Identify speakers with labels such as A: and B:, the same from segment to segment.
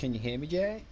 A: Can you hear me, Jay?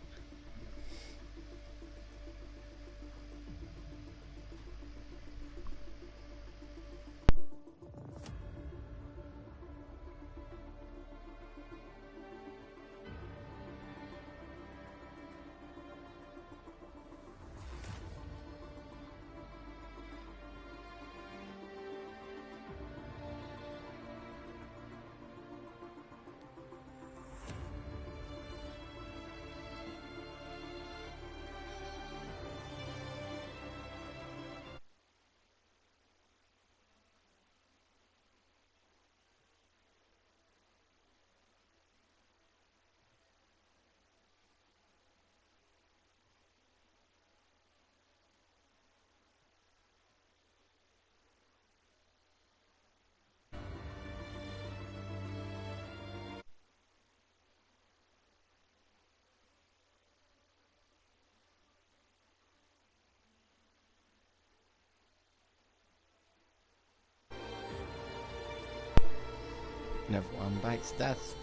A: Another one bites dust,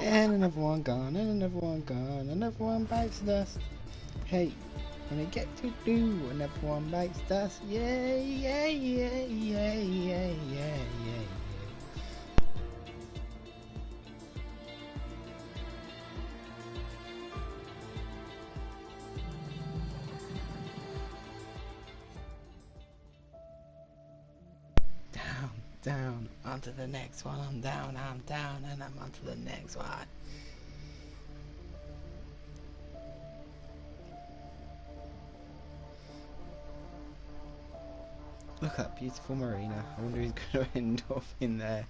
A: and another one gone, and another one gone, another one bites dust. Hey, when I get to do another one bites dust, yeah, yeah, yeah, yeah, yeah, yeah, yeah. Down, onto the next one. I'm down, and I'm onto the next one. Look at that beautiful marina. I wonder who's going to end up in there.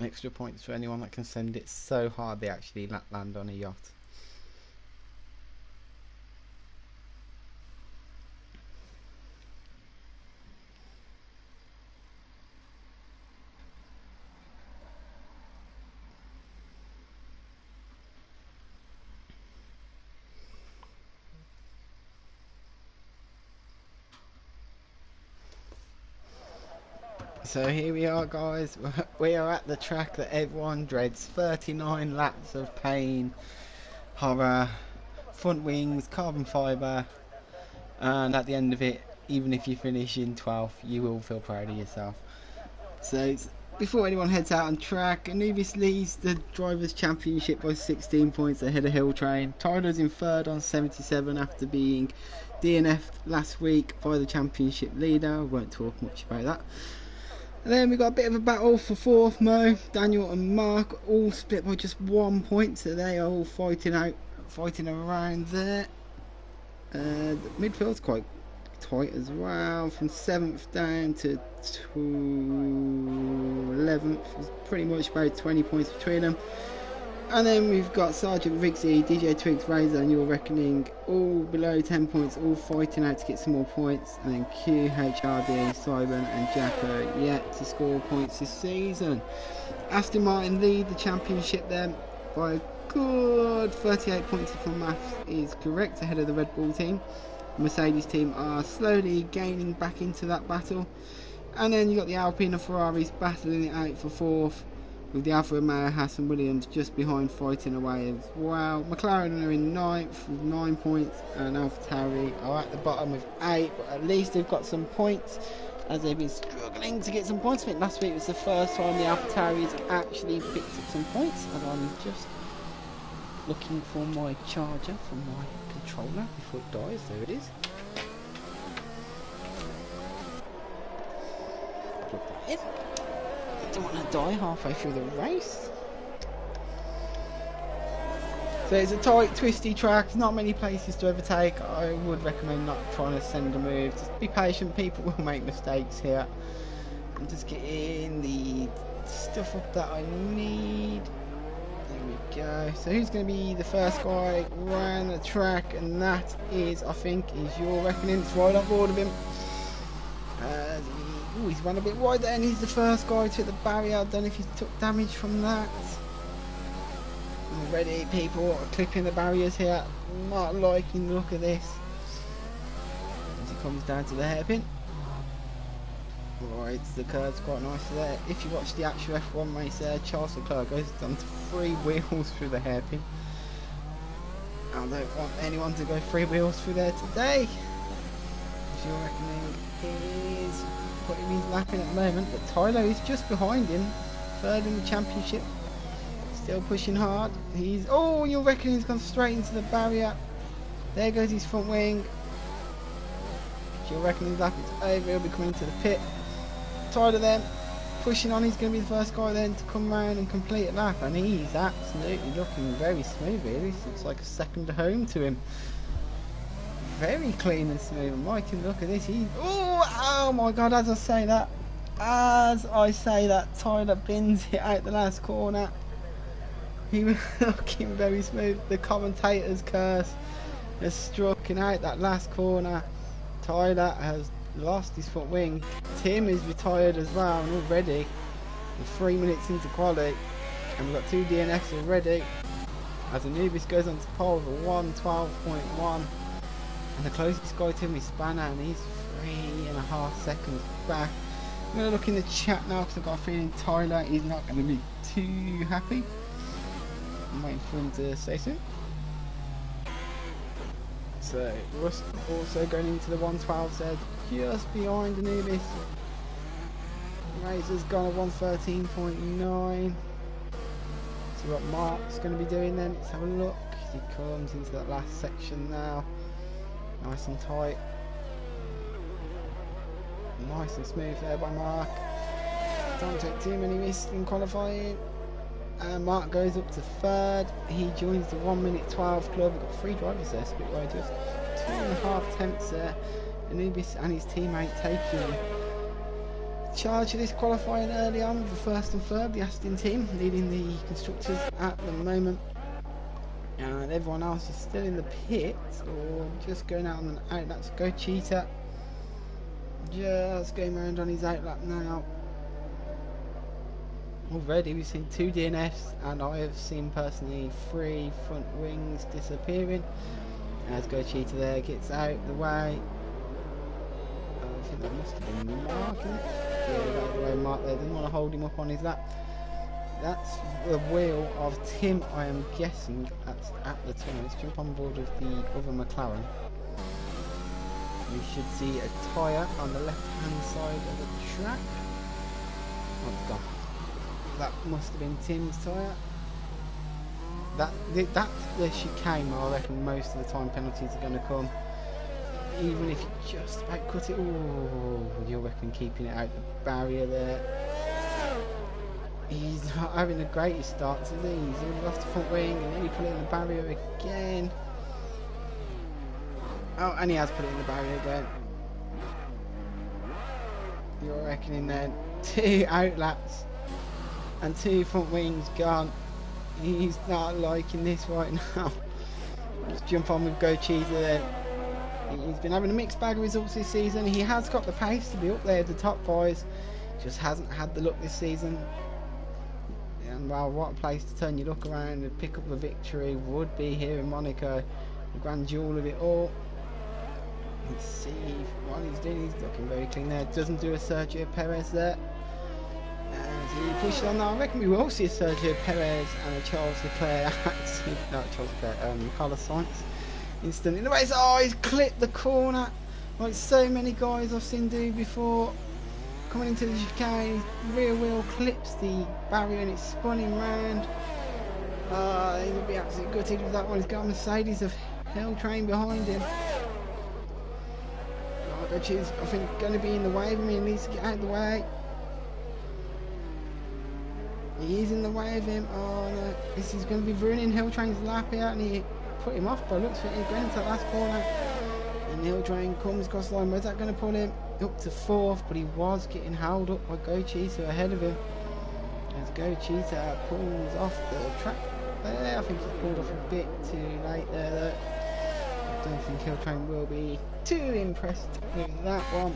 A: Extra points for anyone that can send it so hard they actually land on a yacht. So here we are, guys. We are at the track that everyone dreads. 39 laps of pain, horror, front wings, carbon fibre, and at the end of it, even if you finish in 12th, you will feel proud of yourself. So before anyone heads out on track, Anubis leads the Drivers' Championship by 16 points ahead of Hill Train. Tyler's in third on 77 after being DNF'd last week by the championship leader. I won't talk much about that. And then we got a bit of a battle for fourth. Mo, Daniel and Mark all split by just 1 point, so they are all fighting around there. The midfield's quite tight as well, from 7th down to 11th. There's pretty much about 20 points between them. And then we've got Sergeant Rigsy, DJ Twigs, Razor and Your Reckoning, all below 10 points, all fighting out to get some more points. And then QHRD, Simon and Jacko yet to score points this season. Aston Martin lead the championship then by a good 38 points if my maths is correct, ahead of the Red Bull team. The Mercedes team are slowly gaining back into that battle. And then you've got the Alpine and Ferraris battling it out for fourth, with the Alfa Romeo, Haas and Williams just behind fighting away as well. McLaren are in 9th with 9 points, and AlphaTauri are at the bottom with 8, but at least they've got some points as they've been struggling to get some points. I think last week was the first time the AlphaTauris actually picked up some points, and I'm just looking for my charger for my controller before it dies. There it is. Plug that in. Don't want to die halfway through the race. So it's a tight, twisty track. There's not many places to overtake. I would recommend not trying to send a move. Just be patient. People will make mistakes here. I'm just getting the stuff up that I need. There we go. So who's going to be the first guy around the track? And that is, I think, is Your Reckoning. It's right on board of him. Ooh, he's run a bit wide there, and he's the first guy to hit the barrier. I don't know if he took damage from that. Already people are clipping the barriers here. Not liking the look of this. comes down to the hairpin. Right, the curve's quite nice there. If you watch the actual F1 race there, Charles Leclerc goes down to 3 wheels through the hairpin. I don't want anyone to go 3 wheels through there today. If you're reckoning, he is putting his lap in at the moment, but Tyler is just behind him, 3rd in the championship. Still pushing hard. He's, oh, you're reckoning he's gone straight into the barrier. There goes his front wing. If you're reckoning his lap is over, he'll be coming into the pit. Tyler then pushing on, he's going to be the first guy then to come round and complete a lap, and he's absolutely looking very smooth really. This looks like a second home to him. Very clean and smooth. Mikey, look at this. Oh my god, as I say that, Tyler bins it out the last corner. He was looking very smooth. The commentator's curse has struck and out that last corner. Tyler has lost his front wing. Tim is retired as well, and already we're 3 minutes into quali, and we've got 2 DNFs already. As Anubis goes on to pole with a 1:12.1, and the closest guy to him is Spanner, and he's 3.5 seconds back. I'm going to look in the chat now because I've got a feeling Tyler is not going to be too happy. I'm waiting for him to say so. So Rust also going into the 1:12 there, just behind Anubis. Razor's gone at 1:13.9. See what Mark's going to be doing then. Let's have a look. He comes into that last section now. Nice and tight. Nice and smooth there by Mark. Don't take too many risks in qualifying. And Mark goes up to 3rd. He joins the 1:12 club. We've got 3 drivers there, split way, just 2.5 tenths there. Anubis and his teammate taking charge of this qualifying early on with the 1st and 3rd. The Aston team leading the constructors at the moment. And everyone else is still in the pits or just going out on an out. Let's go Cheetah. Just going around on his outlap now. Already we've seen 2 DNFs, and I have seen personally 3 front wings disappearing. As Go Cheetah there gets out the way. I think that must have been Mark. Yeah, out the way Mark there. Didn't want to hold him up on his lap. That's the wheel of Tim, I am guessing. That's at the tunnel. Let's jump on board with the other McLaren. We should see a tyre on the left hand side of the track. Oh, it's gone. That must have been Tim's tyre. That's the chicane. I reckon most of the time penalties are going to come. Even if you just about cut it. Oh, you'll reckon keeping it out the barrier there. He's not having the greatest start to these. He's lost the front wing and then he put it in the barrier again. Oh, and he has put it in the barrier again. You're reckoning then 2 outlaps and 2 front wings gone. He's not liking this right now. Let's jump on with Go Cheetah then. He's been having a mixed bag of results this season. He has got the pace to be up there at the top 5s. Just hasn't had the luck this season. And well, what a place to turn your luck around and pick up the victory would be here in Monaco. The grand jewel of it all. Let's see what he's doing. He's looking very clean there. Doesn't do a Sergio Perez there. As he pushes on now, I reckon we will see a Sergio Perez and a Charles Leclerc. Not Charles Leclerc, Carlos Sainz instant in the race. Oh, he's clipped the corner like so many guys I've seen do before. Coming into the chicane, his rear wheel clips the barrier and it's spinning round. He would be absolutely gutted with that one. He's got a Mercedes of Hell Train behind him. I think going to be in the way of him. He needs to get out of the way. He is in the way of him. Oh no, this is going to be ruining Hill Train's lap here, and he put him off by looks of it. He's going into that last corner, and Hill Train comes across the line. Where's that going to pull him? Up to 4th, but he was getting held up by Go Cheetah ahead of him. As Go Cheetah pulls off the track there. I think he's pulled off a bit too late there though. I don't think Hill Train will be too impressed with that one.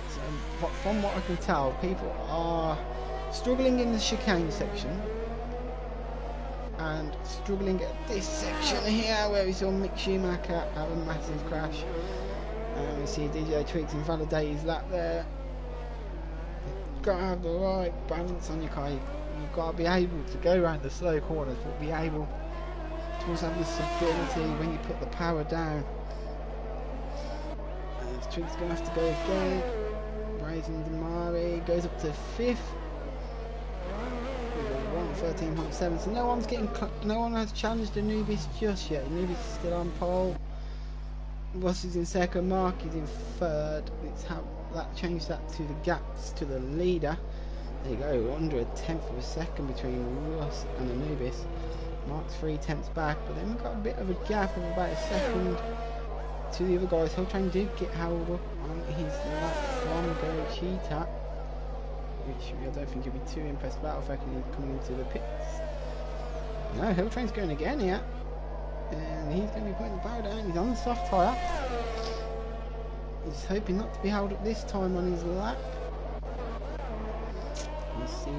A: So, from what I can tell, people are struggling in the chicane section and struggling at this section here where we saw Mick Schumacher have a massive crash. And we see DJ Twigs invalidate his lap there. You've got to have the right balance on your car. You've got to be able to go around the slow corners, but be able to also have the stability when you put the power down. And Twigs going to have to go again. Brazen Damari goes up to 5th. 13.7. So no one has challenged Anubis just yet. Anubis is still on pole. Ross is in second. Mark is in third. It's how that changed that to the gaps to the leader. There you go, under a tenth of a second between Ross and Anubis. Mark's 3/10 back, but then we've got a bit of a gap of about a second to the other guys. Hilltrain did get held up on his lap from Go Cheetah, which I don't think you'll be too impressed about. The fact that he's coming into the pits. No, Hilltrain's going again here, and he's going to be putting the power down. He's on the soft tyre. He's hoping not to be held up this time on his lap. Let's see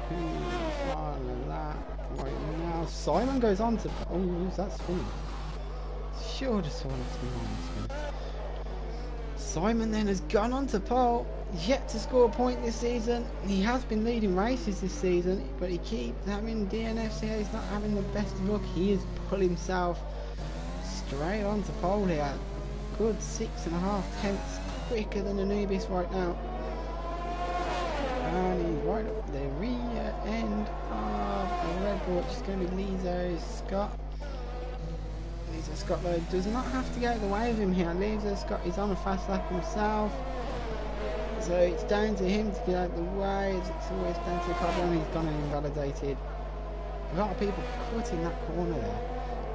A: who's on the lap right now. Simon goes on to. Oh, that's funny. Sure, just wanted to be honest. Simon then has gone on to pole. Yet to score a point this season. He has been leading races this season, but he keeps having DNFs here. He's not having the best of luck. He has put himself straight on to pole here. Good 6.5 tenths quicker than Anubis right now. And he's right up the rear end of the Red Bull, which is going to be Lizo Scott. Lizo Scott though does not have to get out of the way of him here. Lizo Scott is on a fast lap himself. So it's down to him to get out of the way. It's always down to the car, and he's gone and invalidated. A lot of people cutting that corner there.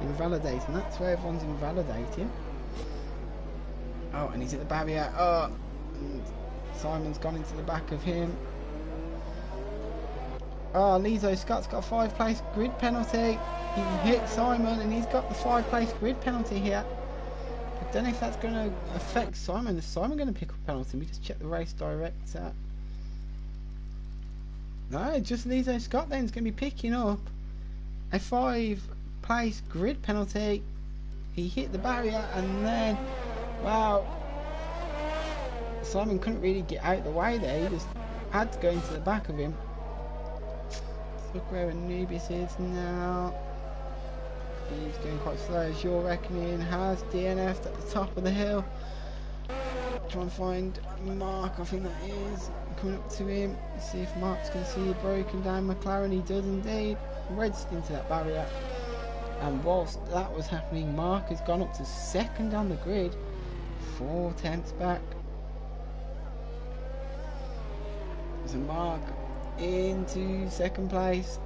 A: Invalidating, that's where everyone's invalidating. Oh, and he's at the barrier. Oh, and Simon's gone into the back of him. Oh, Lizo Scott's got a 5-place grid penalty. He hit Simon and he's got the 5-place grid penalty here. I don't know if that's going to affect Simon. Is Simon going to pick up a penalty? We just check the race director. No, just Lizo Scott then is going to be picking up a 5-place grid penalty. He hit the barrier and then, wow, Simon couldn't really get out of the way there. He just had to go into the back of him. Let's look where Anubis is now. He's going quite slow as you're reckoning. Has DNF'd at the top of the hill. Try and find Mark, I think that is. Coming up to him. See if Mark's going to see a broken down McLaren. He does indeed. Reds into that barrier. And whilst that was happening, Mark has gone up to second on the grid. 4 tenths back. So Mark into second place.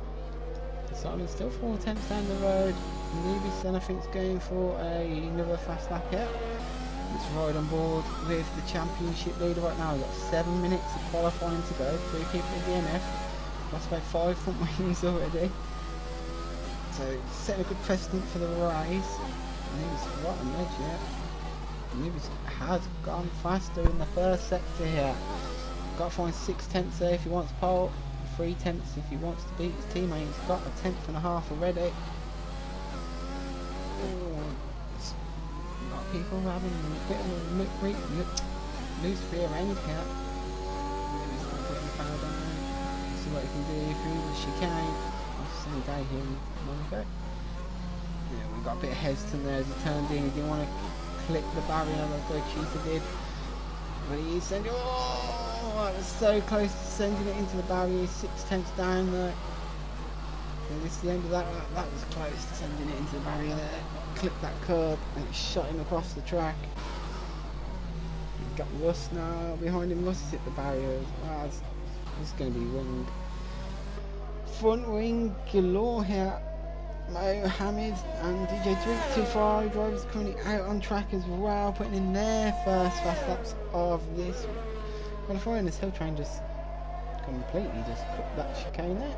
A: Simon's still 4 tenths down the road. Anubis then I think is going for another fast lap here. Let's ride on board with the championship leader right now. We've got 7 minutes of qualifying to go. 3 people in DNF. Lost about 5 front wings already. So setting a good precedent for the race. Anubis right on the edge here. Anubis has gone faster in the first sector here. Got to find 6 tenths there if he wants pole. 3 tenths if he wants to beat his teammate. He's got a 1.5 already. A lot of people having a bit of a loose rear end here. He's putting the power down. See what he can do through the chicane. It's the same day here in Monaco. Yeah, we got a bit of hesitant there as he turned in. He didn't want to clip the barrier like Go Cheetah did. But he sent it. Oh, that was so close to sending it into the barrier. 6 tenths down there. And this is the end of that. That was close to sending it into the barrier there. Clipped that curb and it shot him across the track. He's got Russ now behind him. Russ has hit the barrier as well. It's going to be wing. Front wing galore here. Mohammed and DJ Drink 2-5 drivers currently out on track as well, putting in their first fast laps of this qualifying. This hill train just completely just cut that chicane there.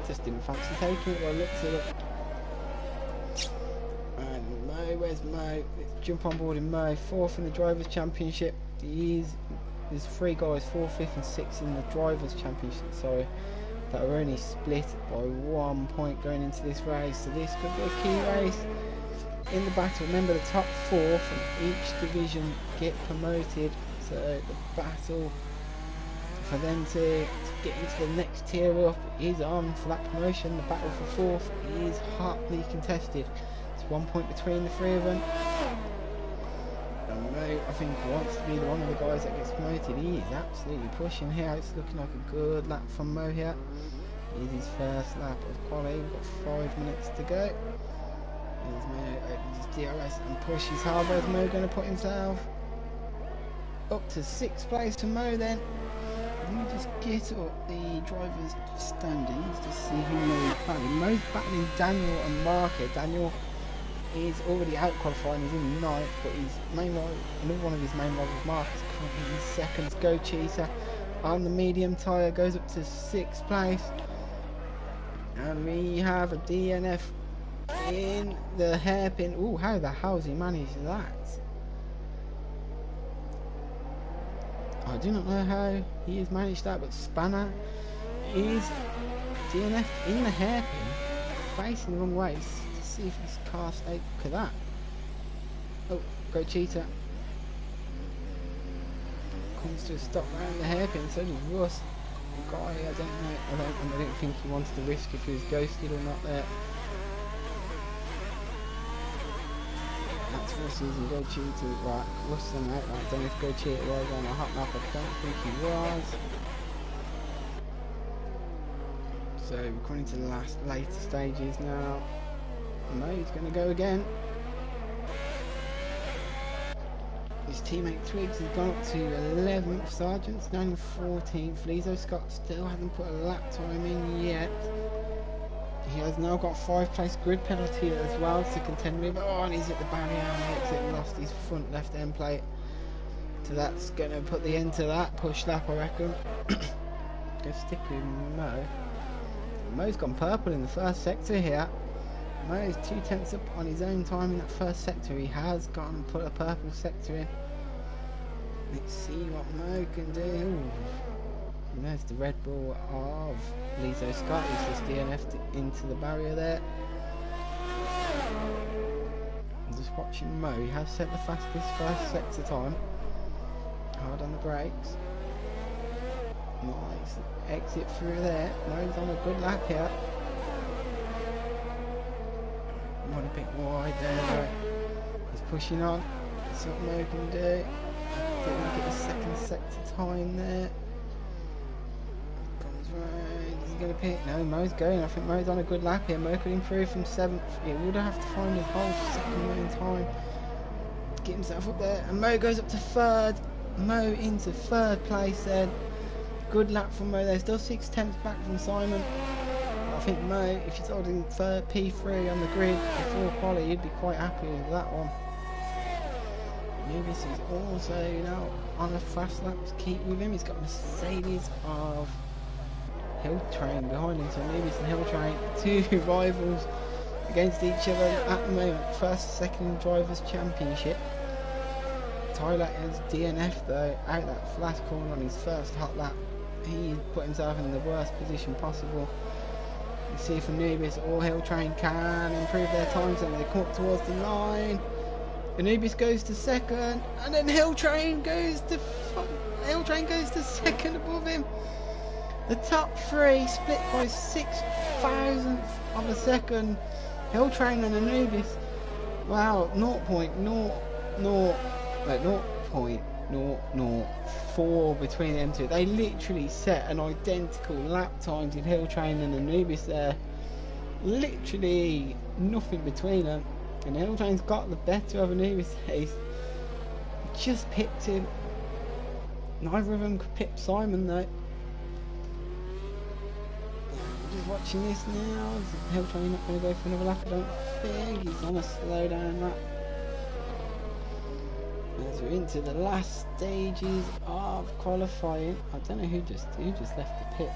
A: Just didn't fancy taking it. Well, looked at it. And Mo, where's Mo? Let's jump on board in Mo. 4th in the Drivers' Championship. There's 3 guys, 4th, 5th and 6th in the Drivers' Championship. So that are only split by 1 point going into this race. So this could be a key race. in the battle. Remember, the top 4 from each division get promoted, so the battle for them to get into the next tier up is on for that promotion. The battle for 4th is hotly contested. It's 1 point between the 3 of them. And Mo, I think, wants to be one of the guys that gets promoted. He is absolutely pushing here. It's looking like a good lap from Mo here. It is his first lap of quality. We've got 5 minutes to go. There's Mo, opens his DRS and pushes hard. Where's Mo going to put himself? Up to 6th place for Mo then. Let me just get up the drivers' standings to see who Mo's battling. Mo's battling Daniel and Marco. Daniel is already out qualifying, he's in 9th, but his main rival, another one of his main rivals, Mark, is currently in 2nd. Go Cheetah on the medium tyre, goes up to 6th place. And we have a DNF in the hairpin. Ooh, how the hell's he managed that? I do not know how he has managed that, but Spanner is DNF in the hairpin, facing the wrong way. To see if his car stayed. Look at that. Oh, Go Cheetah comes to a stop around the hairpin. So does Russ. The guy, I don't know. I don't think he wanted to risk if he was ghosted or not there. That's Russ's and Go Cheetah. Right, Russ and out. I don't know if Go Cheetah was on a hot lap. I don't think he was. So we're coming to the later stages now. Mo's going to go again. His teammate Twiggs has gone up to 11th. Sargent's down in 14th. Lizo Scott still hasn't put a lap time in yet. He has now got 5th place grid penalty as well to contend with. Oh, and he's at the barrier and exit, lost his front left end plate. So that's going to put the end to that push lap, I reckon. Go stick with Mo. Mo's gone purple in the first sector here. Mo is 2/10 up on his own time in that first sector. He has gone and put a purple sector in. Let's see what Mo can do. Ooh. And there's the Red Bull of Lizo Scott. He's just DNF'd into the barrier there. I'm just watching Mo. He has set the fastest first sector time. Hard on the brakes. Nice exit through there. Mo's on a good lap here. One a bit wide there. He's pushing on. That's what Mo can do. Didn't get a second sector time there. Comes right. Is he going to pit? No, Mo's going. I think Mo's on a good lap here. Mo could improve from 7th. He would have to find his whole second main time to get himself up there. And Mo goes up to 3rd. Mo into 3rd place then. Good lap from Mo there. Still 6/10 back from Simon. I think Mo, if he's holding P3 on the grid before quali, he'd be quite happy with that one. Nubis is also, you know, on a fast lap to keep with him. He's got Mercedes of Hill Train behind him. So Nubis and Hill Train, 2 rivals against each other at the moment. First, second drivers championship. Tyler is DNF though, out that last corner on his first hot lap. He put himself in the worst position possible. You see if Anubis or Hill Train can improve their times, and they come up towards the line. Anubis goes to 2nd, and then Hill Train goes to 2nd above him. The top 3 split by 6,000th of a second. Hill Train and Anubis. Wow, 0.004 between them two. They literally set an identical lap times in Hill Train and Anubis there. Literally nothing between them. And Hill Train's got the better of Anubis. He's just pipped him. Neither of them could pip Simon though. Just watching this now. Is Hill Train not going to go for another lap? I don't think. He's on a slow down lap. As we're into the last stages of qualifying. I don't know who just left the pit.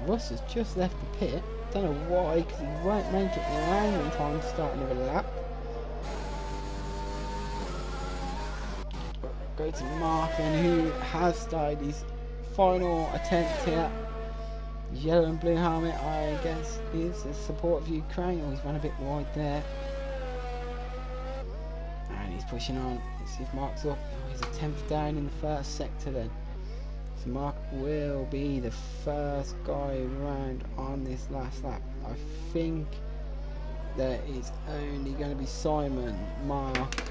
A: Russ has just left the pit. Don't know why, because he won't make it around in time to start another lap. Go to Martin, who has started his final attempt here. His yellow and blue helmet, I guess, is the support of Ukraine. Oh, he's run a bit wide there. pushing on. Let's see if Mark's up. Oh, he's a 10th down in the first sector then. So Mark will be the first guy round on this last lap. I think that it's only going to be Simon, Mark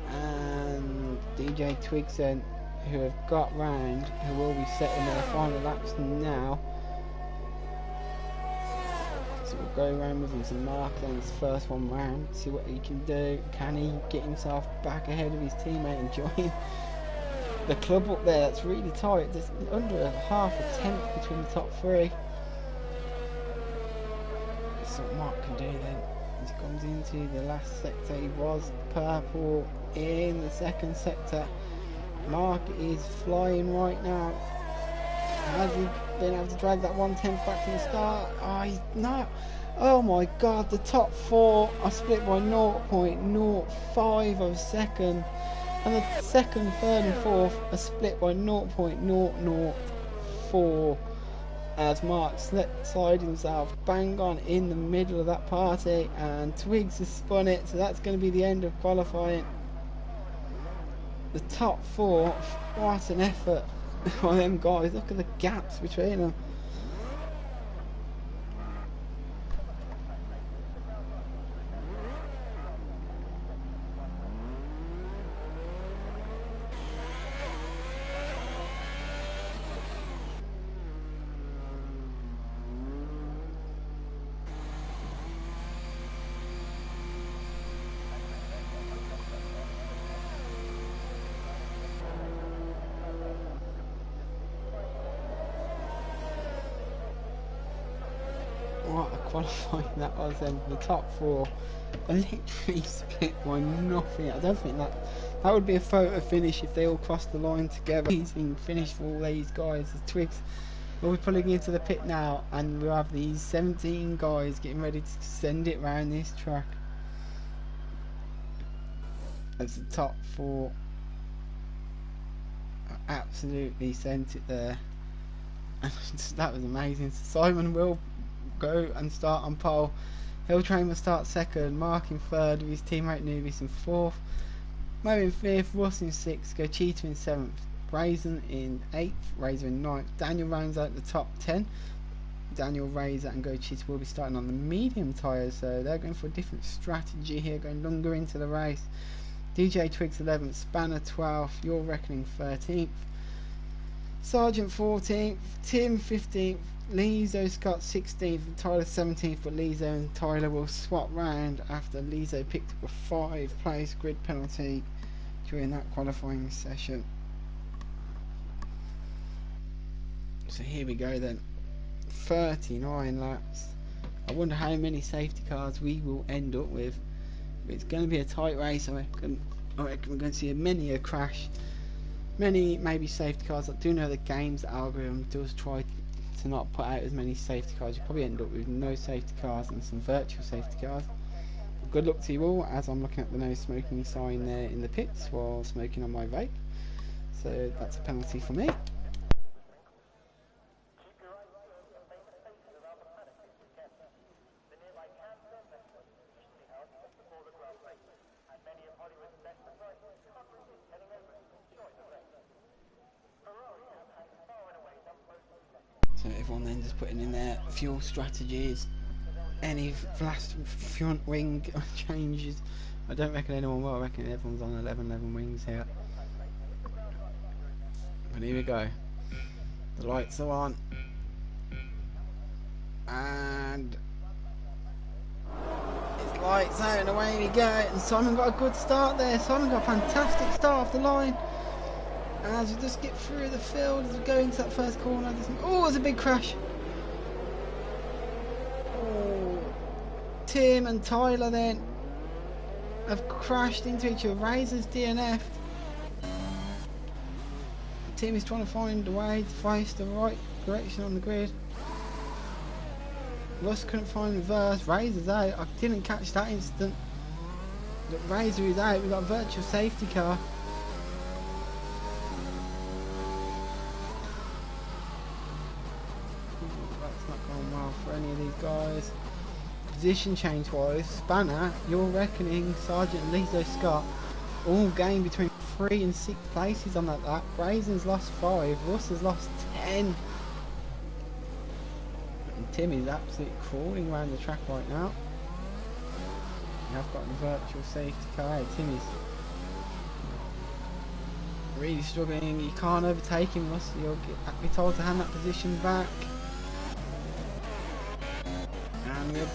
A: and DJ Twigson who have got round, who will be setting their final laps now. So we'll go around with him. So Mark then his first one round, see what he can do. Can he get himself back ahead of his teammate and join the club up there? That's really tight. There's under a half a tenth between the top three. So what Mark can do then, as he comes into the last sector, he was purple in the second sector. Mark is flying right now. Has he been able to drag that 1/10 back to the start? Oh, he's not. Oh my god, the top four are split by 0.05 of a second, and the second, third and fourth are split by 0.004, as Mark slid himself bang on in the middle of that party, and Twigs has spun it, so that's going to be the end of qualifying. The top four, what an effort by them guys. Look at the gaps between them. What a qualifying that was then. The top four are literally split by nothing. I don't think that would be a photo finish if they all crossed the line together. Amazing finish for all these guys. The Twigs will be pulling into the pit now, and we'll have these 17 guys getting ready to send it round this track. As the top four absolutely sent it there. And that was amazing. So Simon will go and start on pole. Hilltrain will start second, Mark in third with his teammate Nubis in fourth, Mo in fifth, Ross in sixth, Go Cheetah in seventh, Brazen in eighth, Razor in ninth. Daniel rounds out the top 10. Daniel, Razor and Go Cheetah will be starting on the medium tyres, so they're going for a different strategy here, going longer into the race. DJ Twigs 11th, Spanner 12th, Your Reckoning 13th, Sergeant 14th, Tim 15th, Lizo Scott 16th and Tyler 17th, but Lizo and Tyler will swap round after Lizo picked up a 5-place grid penalty during that qualifying session. So here we go then, 39 laps. I wonder how many safety cars we will end up with. It's going to be a tight race. I reckon we're going to see many a crash, many maybe safety cars. I do know the game's algorithm does try to not put out as many safety cars. You probably end up with no safety cars and some virtual safety cars. Good luck to you all, as I'm looking at the no smoking sign there in the pits while smoking on my vape. So that's a penalty for me. So everyone then just putting in their fuel strategies, any last front wing changes. I don't reckon anyone will. I reckon everyone's on 11 wings here. But here we go. The lights are on, and it's lights out and away we go. And Simon got a good start there. Simon got a fantastic start off the line. And as we just get through the field, as we go into that first corner, oh, there's a big crash. Oh, Tim and Tyler then have crashed into each other. Razor's DNF'd. Tim is trying to find a way to face the right direction on the grid. Russ couldn't find reverse. Razor's out. I didn't catch that instant. But Razor is out. We've got a virtual safety car. For any of these guys. Position change wise, Spanner, Your Reckoning, Sergeant Lizo Scott all game between 3 and 6 places on that lap. Brazen's lost 5, Russ has lost 10. And Tim is absolutely crawling around the track right now. I've got the virtual safety car. Tim is really struggling. You can't overtake him, Russ. You'll be told to hand that position back. And we're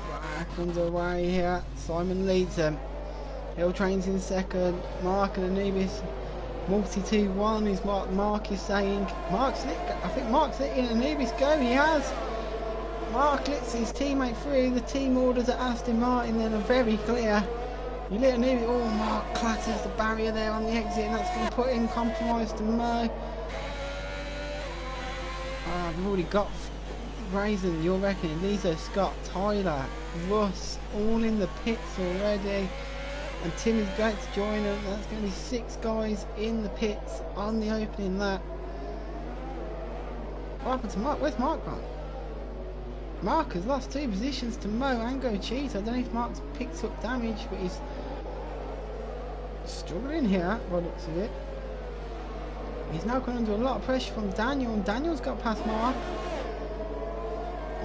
A: back underway here. Simon leads them. Hill Train's in second. Mark and Anubis multi 2-1 is what Mark is saying. Mark's lit. I think Mark's letting Anubis go. He has. Mark lets his teammate through. The team orders at Aston Martin then are very clear. You let Anubis. Oh, Mark clatters the barrier there on the exit, and that's going to put in compromise to Mo. I've already got Brazen. You're reckoning Lisa, Scott, Tyler, Russ, all in the pits already. And Tim is going to join them. That's going to be 6 guys in the pits on the opening lap. What happened to Mark? Where's Mark gone? Mark has lost 2 positions to Mo and Go Cheat. I don't know if Mark's picked up damage, but he's struggling here by the looks of it. He's now gone under a lot of pressure from Daniel, and Daniel's got past Mark.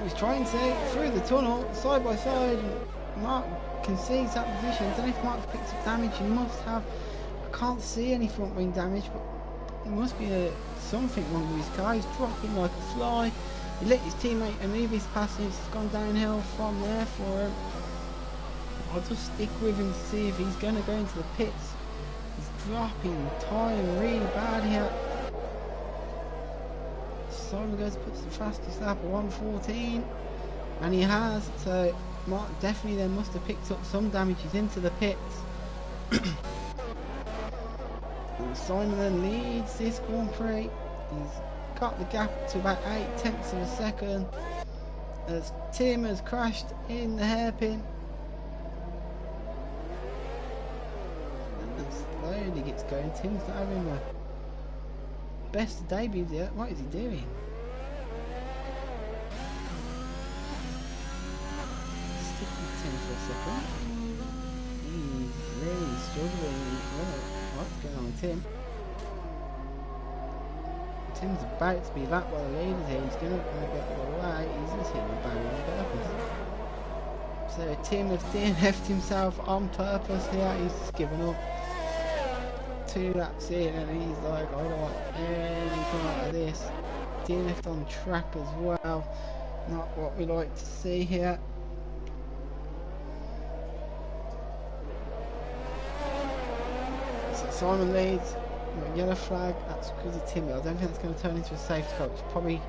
A: He's trying to through the tunnel, side by side. Mark concedes that position. I don't know if Mark's picked up damage. He must have. I can't see any front wing damage, but there must be something wrong with his car. He's dropping like a fly. He let his teammate Anubis pass him. It's gone downhill from there for him. I'll just stick with him to see if he's going to go into the pits. He's dropping time really bad here. Simon goes puts the fastest lap at 1:14, and he has. So Mark definitely then must have picked up some damage. He's into the pits. And Simon then leads this Grand Prix. He's got the gap to about 0.8 of a second as Tim has crashed in the hairpin. And slowly gets going. Tim's not having the best of debuts yet. What is he doing? Stick with Tim for a second. He's really struggling. What's going on with Tim? Tim's about to be lapped by the leaders here. He's going to get away. He's just hitting the barrier on purpose. So Tim has DNF'd himself on purpose here. He's just given up. 2 laps in and he's like, I don't want any part of this. DNF'd on track as well. Not what we like to see here. So Simon leads. Yellow flag, that's because of Timmy. I don't think that's going to turn into a safety car. It's probably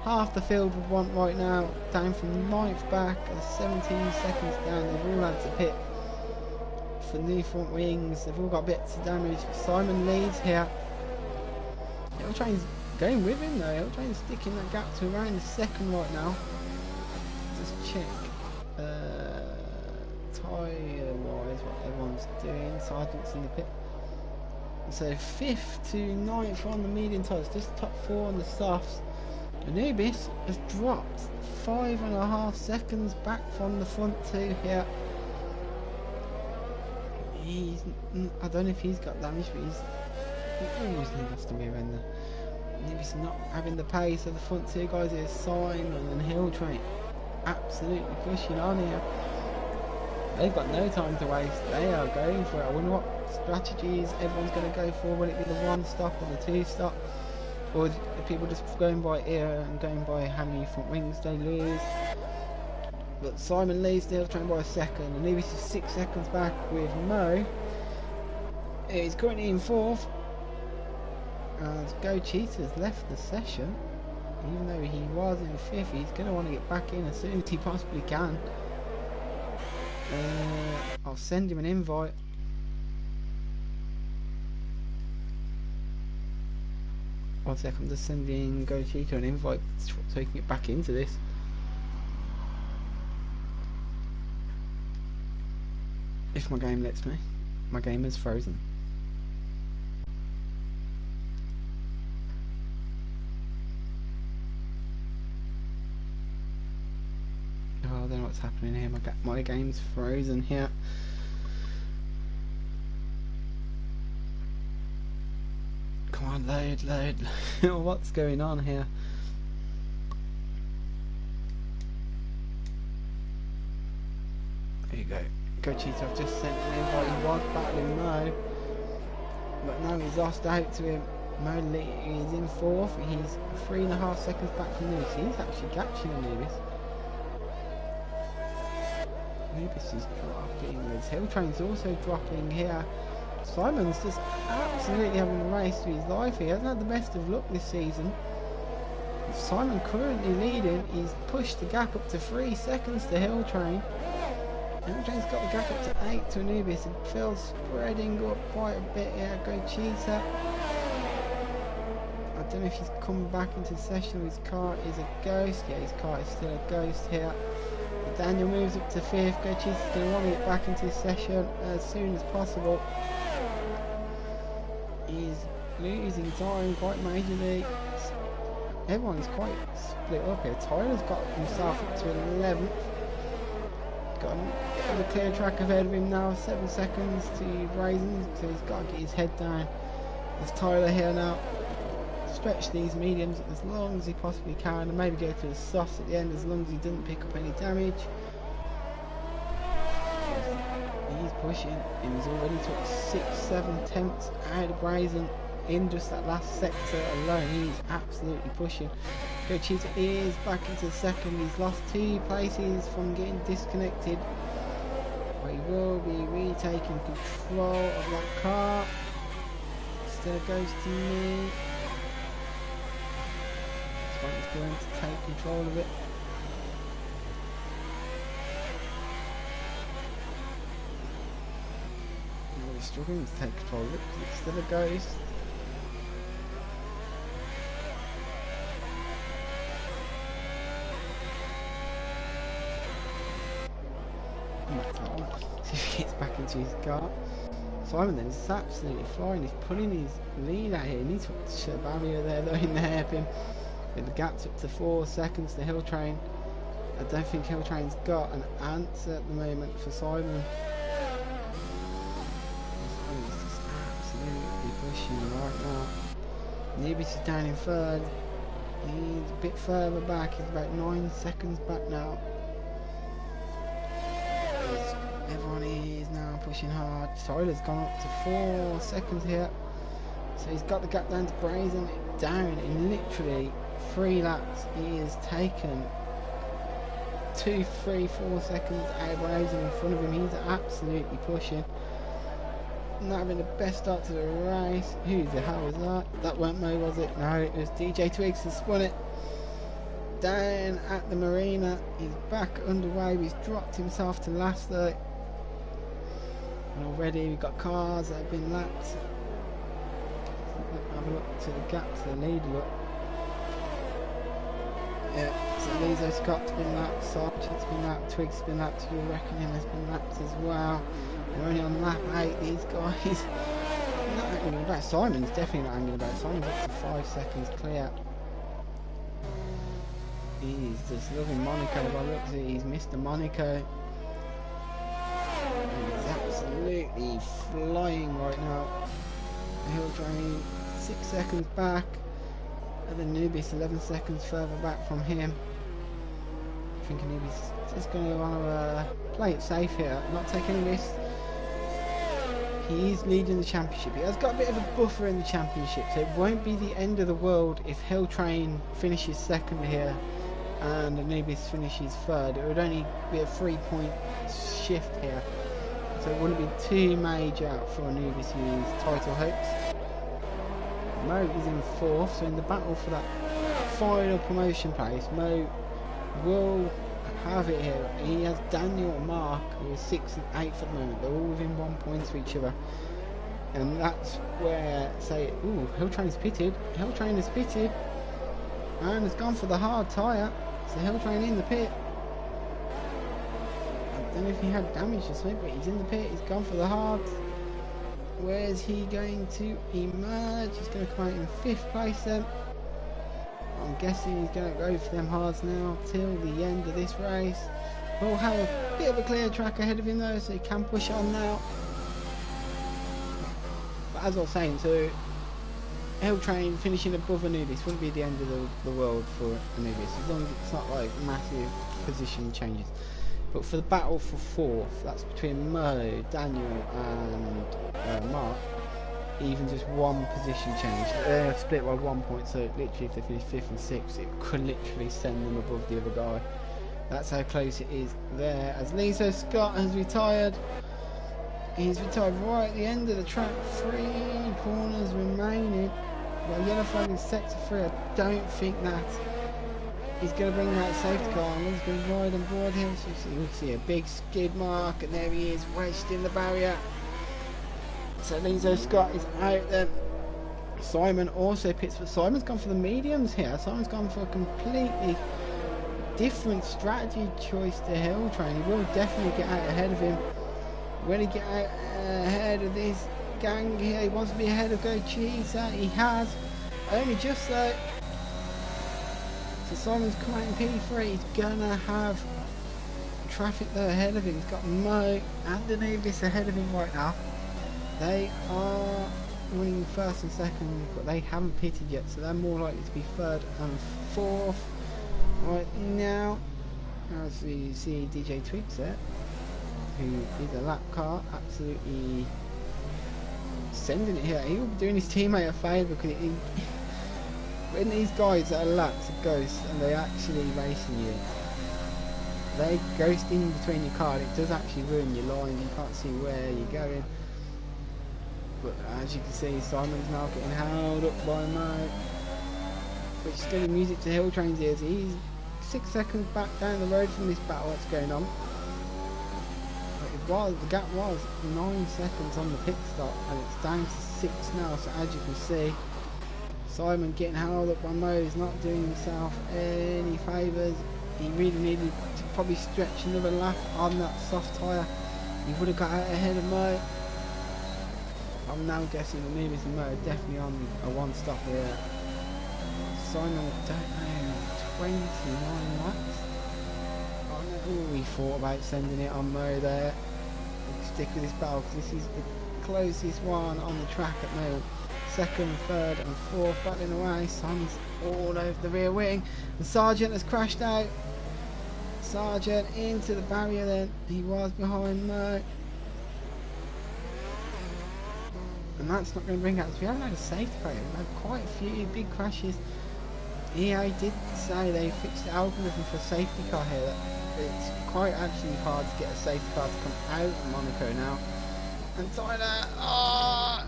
A: half the field would want right now. Down from 9th back, 17 seconds down. They've all had to pit for new front wings. They've all got bits of damage. Simon leads here. Hill Train's going with him though. Hill Train's sticking that gap to around the second right now. Just check tyre wise what everyone's doing. Sergeant's in the pit. So 5th to 9th on the medium tyres, just top 4 on the softs. Anubis has dropped 5.5 seconds back from the front 2 here. I don't know if he's got damage, but he almost needs to be around there. Anubis not having the pace of the front 2 guys here, Simon and Hill Train absolutely pushing on here. They've got no time to waste. They are going for it. I wonder what strategies everyone's going to go for. Will it be the 1 stop or the 2 stop? Or are people just going by ear and going by how many front wings they lose? But Simon leads the Hill Train by a second. And Anubis is 6 seconds back with Mo. He's currently in 4th. As Go Cheetah's left the session. Even though he was in 5th, he's going to want to get back in as soon as he possibly can. I'll send him an invite. One sec, I'm just sending Go Cheetah an invite so he can get back into this. If my game lets me. My game is frozen. Oh, I don't know what's happening here. My game's frozen here. on, load. What's going on here? There you go. Go Cheetah, I've just sent him in, but he was battling Mo. But now he's lost out to him. Mo is in fourth. He's 3.5 seconds back from Anubis. He's actually catching Anubis. Anubis is dropping. His Hill Train's also dropping here. Simon's just absolutely having a race to his life here. He hasn't had the best of luck this season. Simon currently leading. He's pushed the gap up to 3 seconds to Hill Train. Hill Train's got the gap up to 8 to Anubis. And Phil's spreading up quite a bit here. Go Cheetah. I don't know if he's come back into session. His car is a ghost. Yeah, his car is still a ghost here. But Daniel moves up to 5th. Go Cheetah's going to want to get back into session as soon as possible. He's losing time quite majorly. Everyone's quite split up here. Tyler's got himself up to 11th. Got a clear track ahead of him now. 7 seconds to Brazen, so he's got to get his head down. There's Tyler here now. Stretch these mediums as long as he possibly can, and maybe go to the softs at the end as long as he doesn't pick up any damage. He's pushing, and he's already took 6-7 tenths out of Brazen in just that last sector alone. He's absolutely pushing. Go Cheetah is back into second. He's lost 2 places from getting disconnected, but he will be retaking control of that car. Still goes to me. He's going to take control of it. He's struggling to take control of it because it's still a ghost. See if he gets back into his car. Simon then is absolutely flying. He's pulling his lead out here. He needs to put a barrier there though in the hairpin. But the gap's up to 4 seconds to Hill Train. I don't think Hill Train's got an answer at the moment for Simon. He's just absolutely pushing right now. Anubis is down in 3rd. He's a bit further back. He's about 9 seconds back now. Everyone is now pushing hard. Tyler's gone up to 4 seconds here. So he's got the gap down to Brazen. Down in literally 3 laps. He has taken 2, 3, 4 seconds out of Brazen in front of him. He's absolutely pushing. Not having the best start to the race. Who the hell was that? That weren't Mo, was it? No, it was DJ Twigs who spun it. Down at the marina. He's back underway. He's dropped himself to last though. And already we've got cars that have been lapped. Have a look to the gap to the lead, look. Yeah, so Lizo Scott's been lapped, Sargent's been lapped, Twig's been lapped, You're Reckoning has been lapped as well. We're only on lap 8, these guys. Not angling about. Simon's definitely not angling about. Simon's up to 5 seconds clear. He's just loving Monaco by the looks of it. He's Mr. Monaco. He's absolutely flying right now. Hill Train 6 seconds back, and then Anubis 11 seconds further back from him. I think Anubis is just going to want to play it safe here, not take any risks. He is leading the championship. He has got a bit of a buffer in the championship, so it won't be the end of the world if Hill Train finishes second here and Anubis finishes 3rd. It would only be a 3-point shift here, so it wouldn't be too major for Anubis' title hopes. Mo is in 4th, so in the battle for that final promotion place, Mo will have it here. He has Daniel and Mark, who are 6th and 8th at the moment. They're all within 1 point to each other. And that's where, say, ooh, Hill Train's pitted. Hill Train is pitted and has gone for the hard tyre. So Hill Train in the pit. I don't know if he had damage or something, but he's in the pit. He's gone for the hard. Where's he going to emerge? He's going to come out in 5th place then. I'm guessing he's going to go for them hards now till the end of this race. We'll have a bit of a clear track ahead of him though, so he can push on now. But as I was saying, so Hill Train finishing above Anubis wouldn't be the end of the world for Anubis, as long as it's not like massive position changes. But for the battle for 4th, that's between Mo, Daniel and Mark, even just one position change. They're split by 1 point, so literally if they finish 5th and 6th, it could literally send them above the other guy. That's how close it is there. As Lizo Scott has retired, he's retired right at the end of the track. 3 corners remaining. Well, yellow flag is sector 3. I don't think that he's going to bring that safety car on. He's going to ride on board him. So you'll see a big skid mark, and there he is, wedged in the barrier. So Lizo Scott is out then. Simon also pits, but Simon's gone for the mediums here. Simon's gone for a completely different strategy choice to Hill Train. He will definitely get out ahead of him. Will he get out ahead of this gang here? He wants to be ahead of Go Cheetah. He has. Only just though. So Simon's come out in P3. He's gonna have traffic there ahead of him. He's got Mo and Anubis ahead of him right now. They are running 1st and 2nd, but they haven't pitted yet, so they're more likely to be 3rd and 4th right now. As we see DJ Twigs there, who is a lap car, absolutely sending it here. He will be doing his teammate a favour, because when these guys that are laps are ghosts and they're actually racing you, they ghost in between your car, and it does actually ruin your line. You can't see where you're going. But as you can see, Simon's now getting held up by Mo, which is going to music to Hill Train's ears. He's 6 seconds back down the road from this battle that's going on. The gap was 9 seconds on the pit stop, and it's down to 6 now. So as you can see, Simon getting held up by Mo is not doing himself any favours. He really needed to probably stretch another lap on that soft tyre. He would have got out ahead of Mo. I'm now guessing that Anubis and Mo are definitely on a one stop here. Simon, don't know, 29 laps. Oh, he thought about sending it on Mo there. We'll stick with this battle, because this is the closest one on the track at the moment. 2nd, 3rd and 4th battling away. Simon's all over the rear wing, and Sargent has crashed out. Sargent into the barrier then. He was behind Mo. And that's not going to bring out. We haven't had a safety car. We've had quite a few big crashes. EA did say they fixed the algorithm for a safety car here. That it's quite actually hard to get a safety car to come out of Monaco now. And Tyler, oh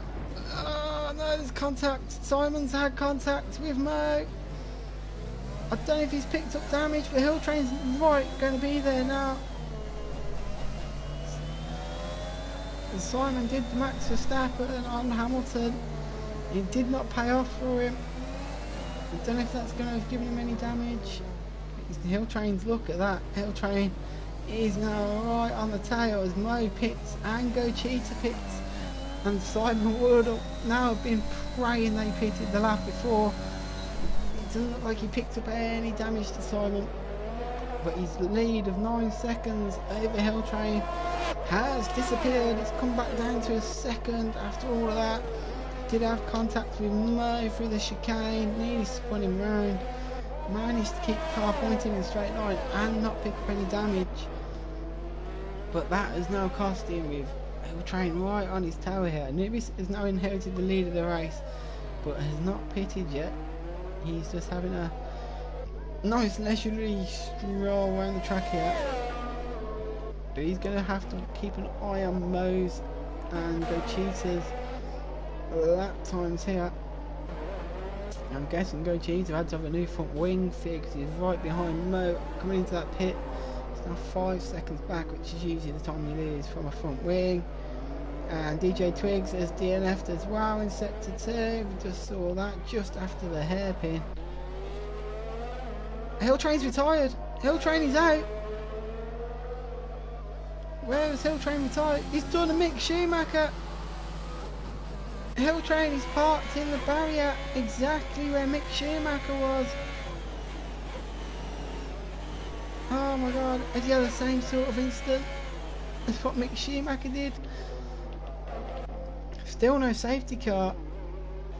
A: no, there's contact. Simon's had contact with Mo. I don't know if he's picked up damage, but Hill Train's right going to be there now. And Simon did Max Verstappen on Hamilton. It did not pay off for him. I don't know if that's going to have given him any damage. Hill Train's, look at that. Hill Train is now right on the tail as Mo pits and Go Cheetah pits. And Simon would now have been praying they pitted the lap before. It doesn't look like he picked up any damage to Simon. But his lead of 9 seconds over Hill Train has disappeared. It's come back down to a 2nd after all of that. Did have contact with Mo through the chicane, nearly spun him round. Managed to keep the car pointing in a straight line and not pick up any damage. But that has now cost him with Hill Train right on his tail here. Anubis has now inherited the lead of the race, but has not pitted yet. He's just having a nice leisurely stroll around the track here. But he's going to have to keep an eye on Mo's and Go Cheetah's lap times here. I'm guessing Go Cheetah had to have a new front wing fix. He's right behind Mo coming into that pit. He's now 5 seconds back, which is usually the time you lose from a front wing. And DJ Twigs has DNF'd as well in sector 2. We just saw that just after the hairpin. Hill Train's retired. Hill Train is out. Where is Hill Train retired? He's done a Mick Schumacher. Hill Train is parked in the barrier exactly where Mick Schumacher was. Oh my god, has he had the same sort of incident as what Mick Schumacher did? Still no safety car.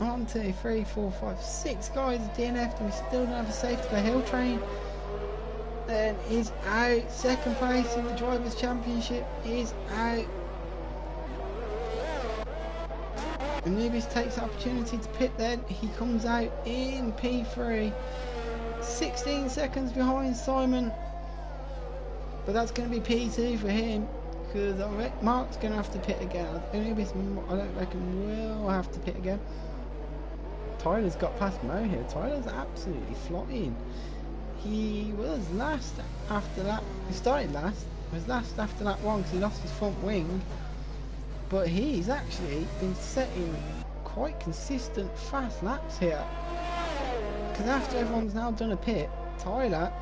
A: 1, 2, 3, 4, 5, 6 guys DNF'd and we still don't have a safety car. Hill Train then is out. Second place in the Drivers' Championship is out. And Nubis takes the opportunity to pit then. He comes out in P3. 16 seconds behind Simon. But that's going to be P2 for him. Because Mark's going to have to pit again. I don't reckon we'll have to pit again. Tyler's got past Mo here. Tyler's absolutely flying. He was last after that. He started last. Was last after that one because he lost his front wing. But he's actually been setting quite consistent fast laps here. Because after everyone's now done a pit, Tyler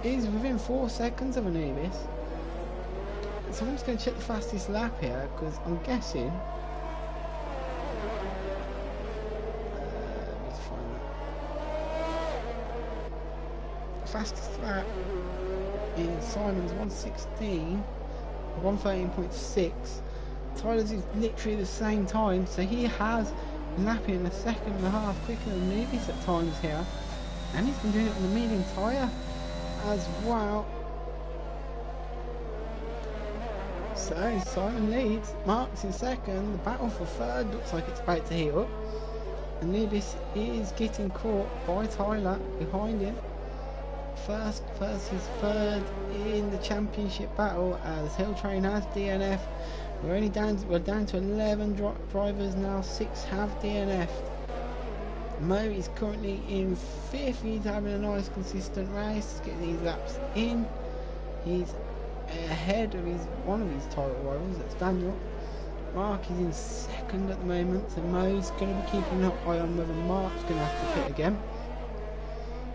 A: is within 4 seconds of Anubis. So I'm just going to check the fastest lap here because I'm guessing. Let's find that. The fastest lap is Simon's 1:16. 1:13.6. Tyler's is literally the same time, so he has lapping a second and a half quicker than Nubis at times here, and he's been doing it on the medium tyre as well. So Simon leads, Mark's in second. The battle for third looks like it's about to heat up, and Nubis is getting caught by Tyler behind him. First versus third in the championship battle as Hill Train has DNF. We're down to 11 drivers now. 6 have DNF. Mo is currently in 5th. He's having a nice consistent race. He's getting these laps in. He's ahead of one of his title rivals, that's Daniel. Mark is in 2nd at the moment, so Mo's going to be keeping an eye on whether Mark's going to have to pit again.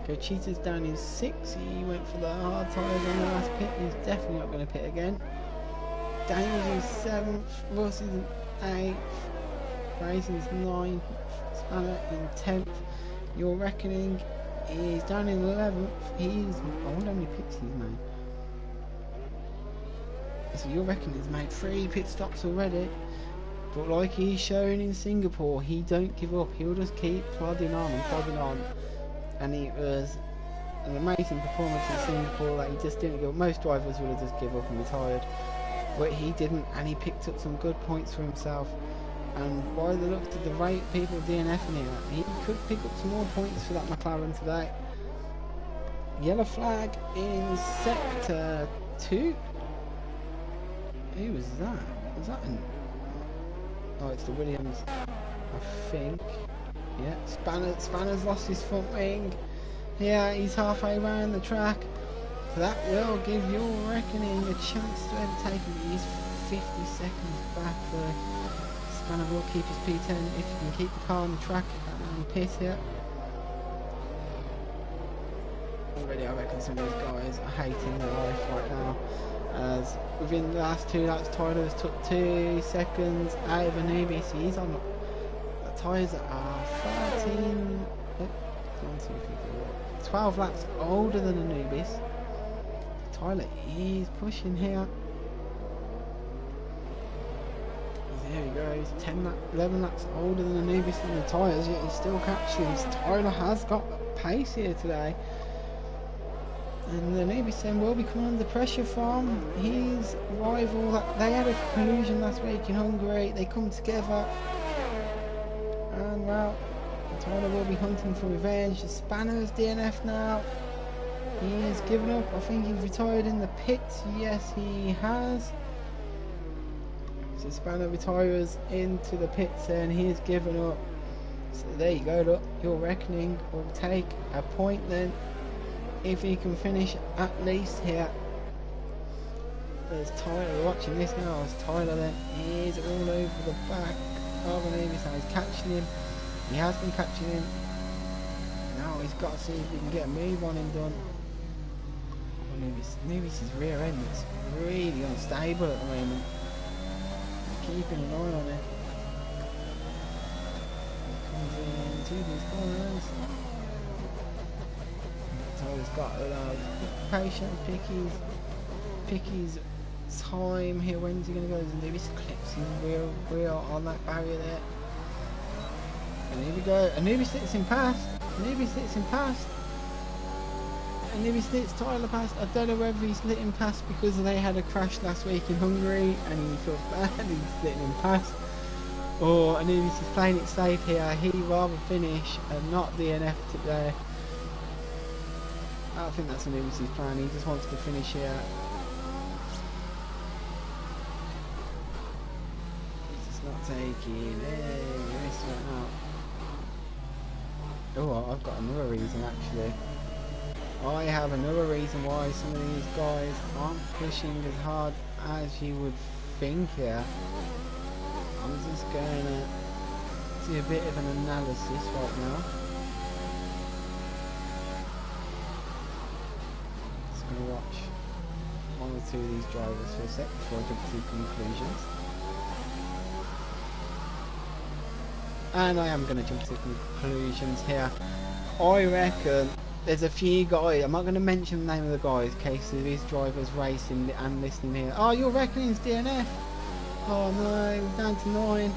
A: Go Cheetah's down in 6th. He went for the hard tyres on the last pit. He's definitely not going to pit again. Daniel's in 7th. Ross is in 8th. Racing's 9th. Spanner in 10th. Your Reckoning is down in 11th. He's, I wonder how many pits he's made. So Your Reckoning's made 3 pit stops already. But like he's shown in Singapore, he don't give up. He'll just keep plodding on and plodding on. And it was an amazing performance in Singapore that he just didn't give up. Most drivers would have just given up and retired, but he didn't, and he picked up some good points for himself. And by the looks of the rate people DNFing here, he could pick up some more points for that McLaren today. Yellow flag in sector 2. Who was that? Was that in... Oh, it's the Williams, I think. Yeah, Spanner's lost his front wing. Yeah, he's halfway around the track. So that will give Your Reckoning a chance to overtake him. He's 50 seconds back. Spanner will keep his P10 if he can keep the car on the track and pit here. Already, I reckon some of these guys are hating their life right now. As within the last 2 laps, Tyler's took 2 seconds out of Anubis. He's on. Tyres are 12 laps older than Anubis. Tyler is pushing here. There he goes, 11 laps older than Anubis in the tyres, yet he's still catching. Tyler has got pace here today. And Anubis then will be coming under pressure from his rival. They had a collusion last week in Hungary. They come together. And well, Tyler will be hunting for revenge. The Spanner's DNF now. He has given up. I think he's retired in the pits. Yes, he has. So Spanner retires into the pits and he has given up. So there you go, look. Your Reckoning will take a point then if he can finish at least here. There's Tyler watching this now. As Tyler then is all over the back of Anubis. Now he's catching him. He has been catching him. Now he's got to see if he can get a move on him done. Anubis' rear end is really unstable at the moment. Keeping an eye on it. He comes into these corners. Tyler's got a lot of patience. Pick his time here. When's he going to go? Anubis clips his rear on that barrier there. And here we go. Anubis slits him past. Anubis slits him past. Anubis slits Tyler past. I don't know whether he's lit him past because they had a crash last week in Hungary and he feels bad he's slitting him past. Or Anubis is playing it safe here. He'd rather finish and not DNF today. I don't think that's Anubis' plan. He just wants to finish here. He's just not taking. Hey, you missed one out. Oh, I've got another reason actually. I have another reason why some of these guys aren't pushing as hard as you would think here. I'm just going to do a bit of an analysis right now. Just going to watch one or two of these drivers for a sec before I jump to conclusions. And I am going to jump to conclusions here. I reckon there's a few guys, I'm not going to mention the name of the guys in case there is drivers racing and listening here. Oh, you're reckoning it's DNF? Oh no, we're down to 9.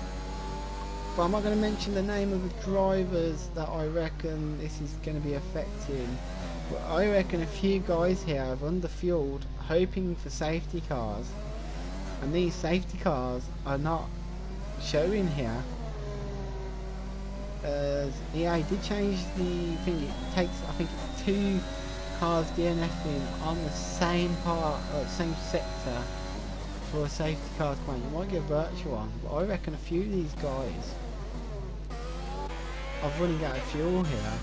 A: But I'm not going to mention the name of the drivers that I reckon this is going to be affecting. But I reckon a few guys here have underfueled, hoping for safety cars. And these safety cars are not showing here. EA did change the thing, it takes, I think it's 2 cars DNFing on the same part, same sector for a safety car to come. You might get a virtual one, but I reckon a few of these guys are running out of fuel here.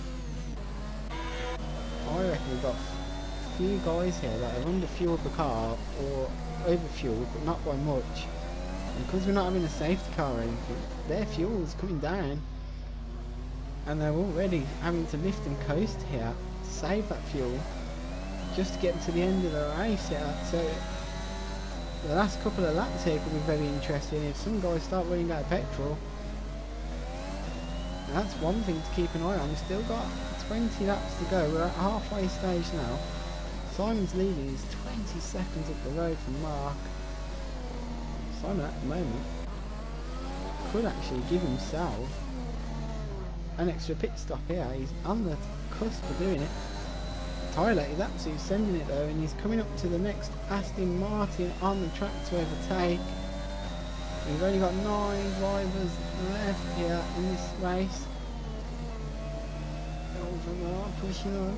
A: I reckon we've got a few guys here that have underfueled the car or overfueled, but not by much. And because we're not having a safety car or anything, their fuel is coming down. And they're already having to lift and coast here to save that fuel just to get to the end of the race here. So the last couple of laps here could be very interesting. If some guys start running out of petrol, that's one thing to keep an eye on. We've still got 20 laps to go. We're at halfway stage now. Simon's leading, he's 20 seconds up the road from Mark. Simon at the moment could actually give himself an extra pit stop here. He's on the cusp of doing it. Tyler is absolutely sending it though, and he's coming up to the next Aston Martin on the track to overtake. We've only got 9 drivers left here in this race. Pushing on.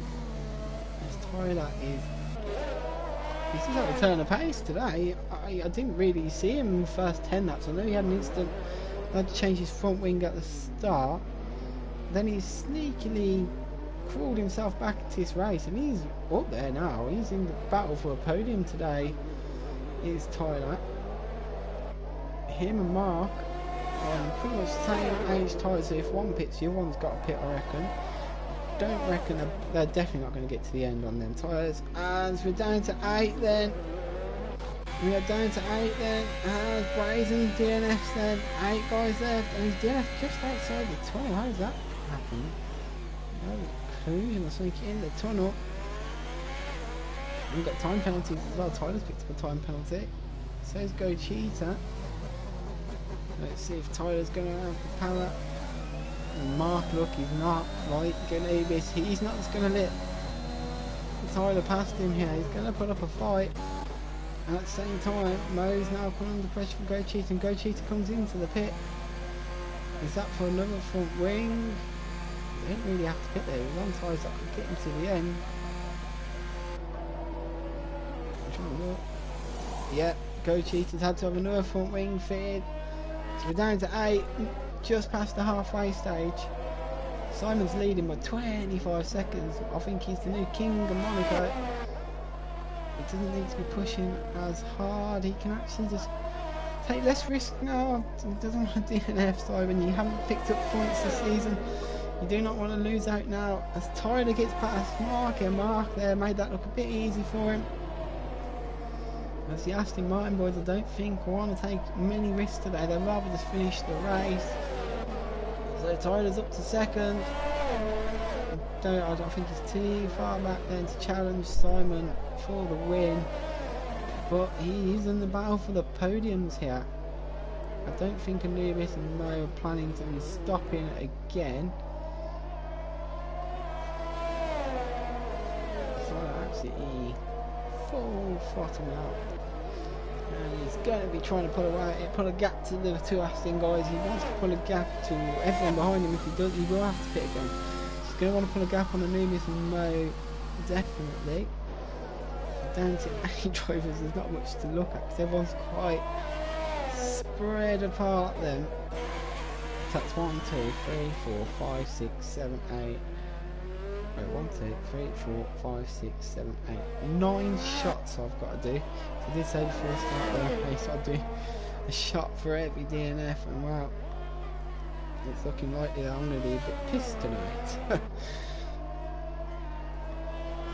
A: As Tyler is, he's just had a turn of pace today. I didn't really see him in the first 10 laps. I know he had an instant, had to change his front wing at the start. Then he sneakily crawled himself back into this race, and he's up there now. He's in the battle for a podium today. Is Tyler. Him and Mark on pretty much the same age tyre, so if one pits, the other one's got a pit, I reckon. Don't reckon they're definitely not going to get to the end on them tyres. And we're down to 8 then. We are down to 8 then, and Brazen DNFs then, 8 guys left, and he's DNF just outside the tunnel. How does that happen? No conclusion or something in the tunnel. We've got time penalties as well. Tyler's picked up a time penalty. Says go cheater. Let's see if Tyler's going to have the power. And Mark, look, he's not like Galibis. He's not just going to let Tyler past him here. He's going to put up a fight. And at the same time, Mo's now coming under pressure from Go Cheater, and Go Cheater comes into the pit. Is that for another front wing? They didn't really have to pit there. There's one tires that could get him to the end. Yeah, Go Cheater's had to have another front wing fitted. So we're down to 8, just past the halfway stage. Simon's leading by 25 seconds. I think he's the new king of Monaco. He doesn't need to be pushing as hard. He can actually just take less risk now. He doesn't want to DNF, Simon. You haven't picked up points this season. You do not want to lose out now. As Tyler gets past Mark, and Mark there made that look a bit easy for him. As the Aston Martin boys, I don't think want to take many risks today. They'd rather just finish the race. So Tyler's up to second. I don't think he's too far back then to challenge Simon for the win, but he is in the battle for the podiums here. I don't think Anubis and Mo are planning to be stopping again. So absolutely full throttle out. And he's going to be trying to pull a gap to the two Aston guys. He wants to pull a gap to everyone behind him. If he does, he will have to pit again. He's going to want to pull a gap on Anubis and Mo, definitely. Down to 8 drivers, there's not much to look at because everyone's quite spread apart then. So that's 1, 2, 3, 4, 5, 6, 7, 8. Wait, 1, 2, 3, 4, 5, 6, 7, 8. 9 shots I've got to do. So I did say before I start the race I'll do a shot for every DNF, and wow, it's looking likely that I'm going to be a bit pissed tonight.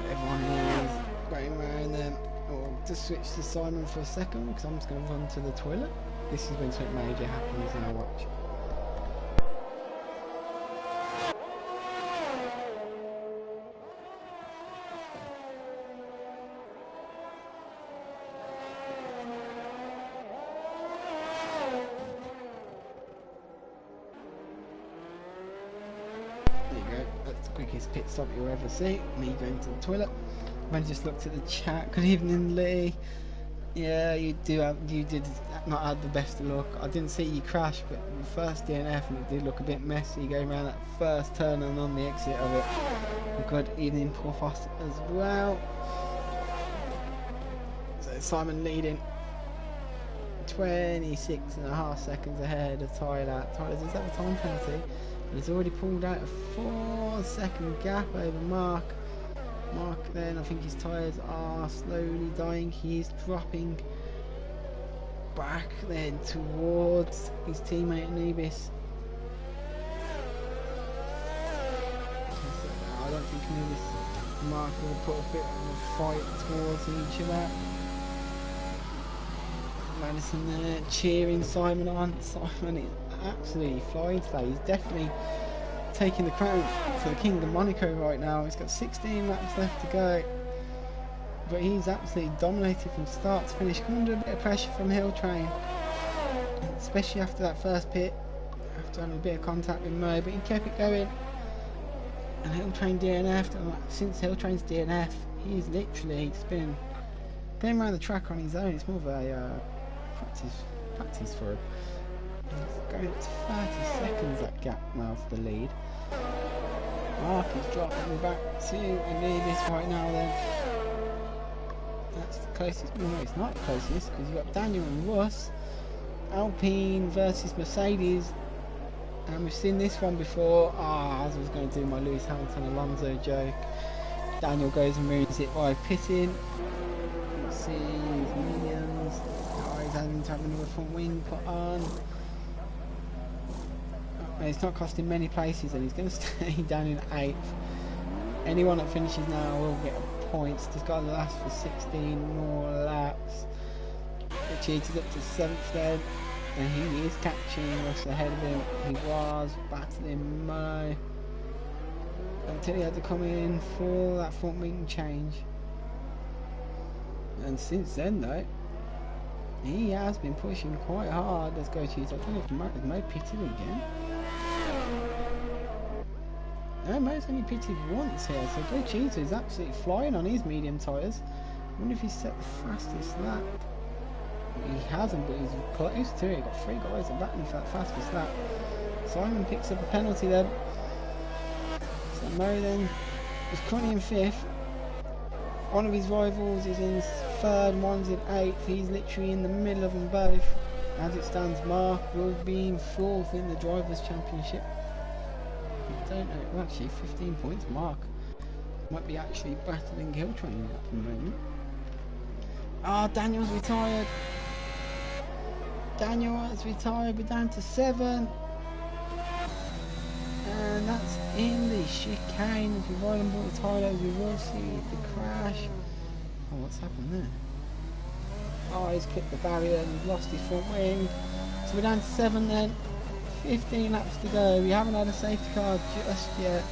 A: Everyone is going around them. I'll just switch to Simon for a second because I'm just going to run to the toilet. This is when something major happens and I watch. There you go, that's the quickest pit stop you'll ever see, me going to the toilet. I just looked at the chat. Good evening, Lee. Yeah, you did not have the best of luck. I didn't see you crash, but the first DNF and it did look a bit messy going around that first turn and on the exit of it. Good evening, Paul Foster as well. So Simon leading 26.5 seconds ahead of Tyler. Tyler does have a time penalty, but he's already pulled out a 4-second gap over Mark. Mark then, I think his tyres are slowly dying. He's dropping back then towards his teammate Anubis. I don't think Anubis and Mark will put a bit of a fight towards each other. Madison there cheering Simon on. Simon is absolutely flying today. He's definitely taking the crown for the King of Monaco right now. He's got 16 laps left to go, but he's absolutely dominated from start to finish. Come under a bit of pressure from Hill Train, especially after that first pit, after having a bit of contact with Mo, but he kept it going. And Hill Train DNF'd, and since Hill Train's DNF, he's literally just been going around the track on his own. It's more of a practice for him. He's going to 30 seconds that gap now for the lead. Mark is dropping back to Anubis right now then. That's the closest. No, it's not the closest because you've got Daniel and Russ. Alpine versus Mercedes. And we've seen this one before. I was going to do my Lewis Hamilton Alonso joke. Daniel goes and ruins it by pitting. Let's see his mediums. He's having to have another front wing put on. It's not costing many places and he's going to stay down in 8th. Anyone that finishes now will get points. This guy lasts for 16 more laps. He cheated up to 7th then, and he is catching Russ ahead of him. He was battling Mo until he had to come in for that front wing change. And since then though, he has been pushing quite hard. Let's go cheat. I don't know if Mo pitted again. No, Mo's only pitted once here, so Go Cheetah is absolutely flying on his medium tyres. I wonder if he's set the fastest lap. He hasn't, but he's close to it. He's got 3 guys that battling for that fastest lap. Simon picks up a penalty then. So Mo then is currently in 5th. One of his rivals is in 3rd, one's in 8th. He's literally in the middle of them both. As it stands, Mark will be in 4th in the Drivers' Championship. I don't know, well, actually 15 points. Mark might be actually battling Hill Train at the moment. Daniel's retired. Daniel has retired, we're down to 7. And that's in the chicane. If you ride on board the Tyler, we will see the crash. Oh, what's happened there? He's clipped the barrier and he's lost his front wing. So we're down to 7 then. 15 laps to go. We haven't had a safety car just yet.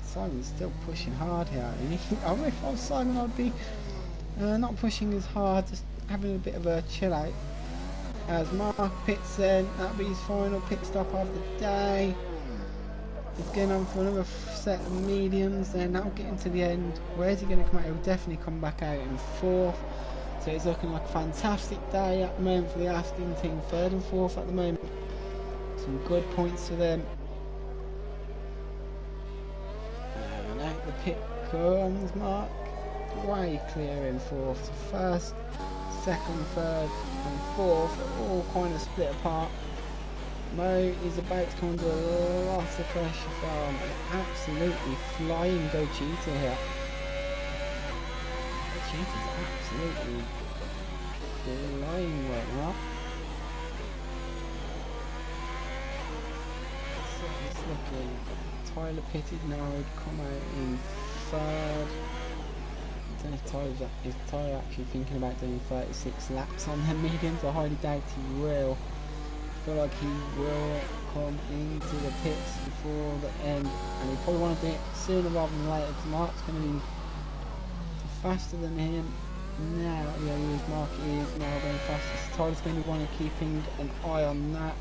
A: Simon's still pushing hard here. I mean, if I was Simon, I'd be not pushing as hard, just having a bit of a chill out. As Mark pits in, that'll be his final pit stop of the day. He's going on for another set of mediums, then that'll get into the end. Where's he going to come out? He'll definitely come back out in 4th. So it's looking like a fantastic day at the moment for the Aston team, 3rd and 4th at the moment. Some good points for them. And out the pit comes Mark. Way clear in 4th. So 1st, 2nd, 3rd and 4th are all kind of split apart. Mo is about to come under a lot of pressure from absolutely flying Go Cheetah here. Go Cheetah's absolutely flying right now. So it's looking Tyler pitted now, would come out in 3rd. I don't know if Tyler actually thinking about doing 36 laps on them mediums. I highly doubt he will. I feel like he will come into the pits before the end, and he probably want to do it sooner rather than later, because Mark's going to be faster than him now. Yeah, Mark is now going faster, so Tyler's going to be wanting keeping an eye on that.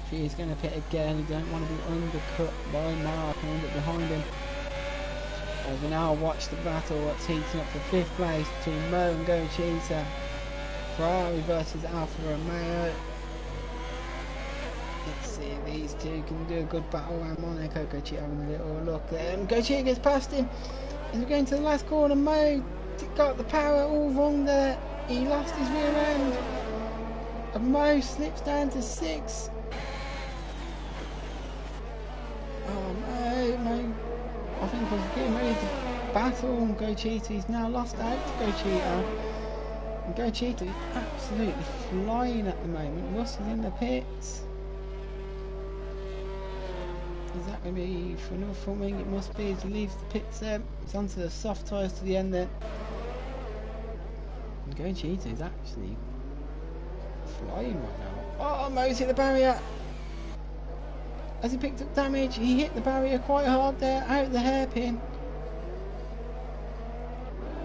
A: If he is going to pit again, you don't want to be undercut by Mark and end up behind him. As we now watch the battle that's heating up for 5th place between Mo and Go Cheetah. Ferrari versus Alfa Romeo. Let's see if these two can do a good battle around Monaco. Go Cheetah having a little look there. And Go Cheetah gets past him. As we're going to the last corner, Mo got the power all wrong there. He lost his rear end. And Mo slips down to 6th. Oh Mo, I think was getting ready to battle and Go Cheetah. He's now lost out to Go Cheetah. And Go Cheetah is absolutely flying at the moment. Russ is in the pits. Is that going to be for another front wing? It must be, as he leaves the pits there. It's onto the soft tyres to the end there. And Go Cheetah is actually flying right now. Oh, Mo's hit the barrier. As he picked up damage, he hit the barrier quite hard there, out the hairpin.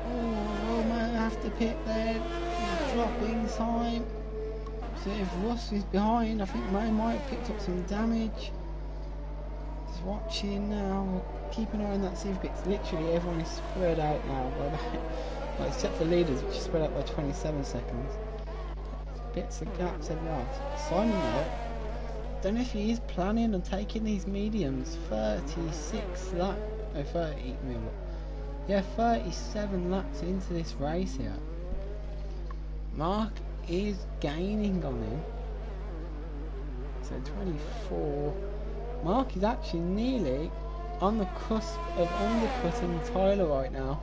A: Oh, Mo have to pit there. Dropping time. So if Russ is behind, I think Mo might have picked up some damage. Just watching now, keep an eye on that safe bits. Literally everyone is spread out now, well, except for leaders, which is spread out by 27 seconds. Bits of gaps everywhere. Simon there, don't know if he is planning on taking these mediums 36 laps, no 30, yeah, 37 laps into this race here. Mark is gaining on him, so 24. Mark is actually nearly on the cusp of undercutting Tyler right now.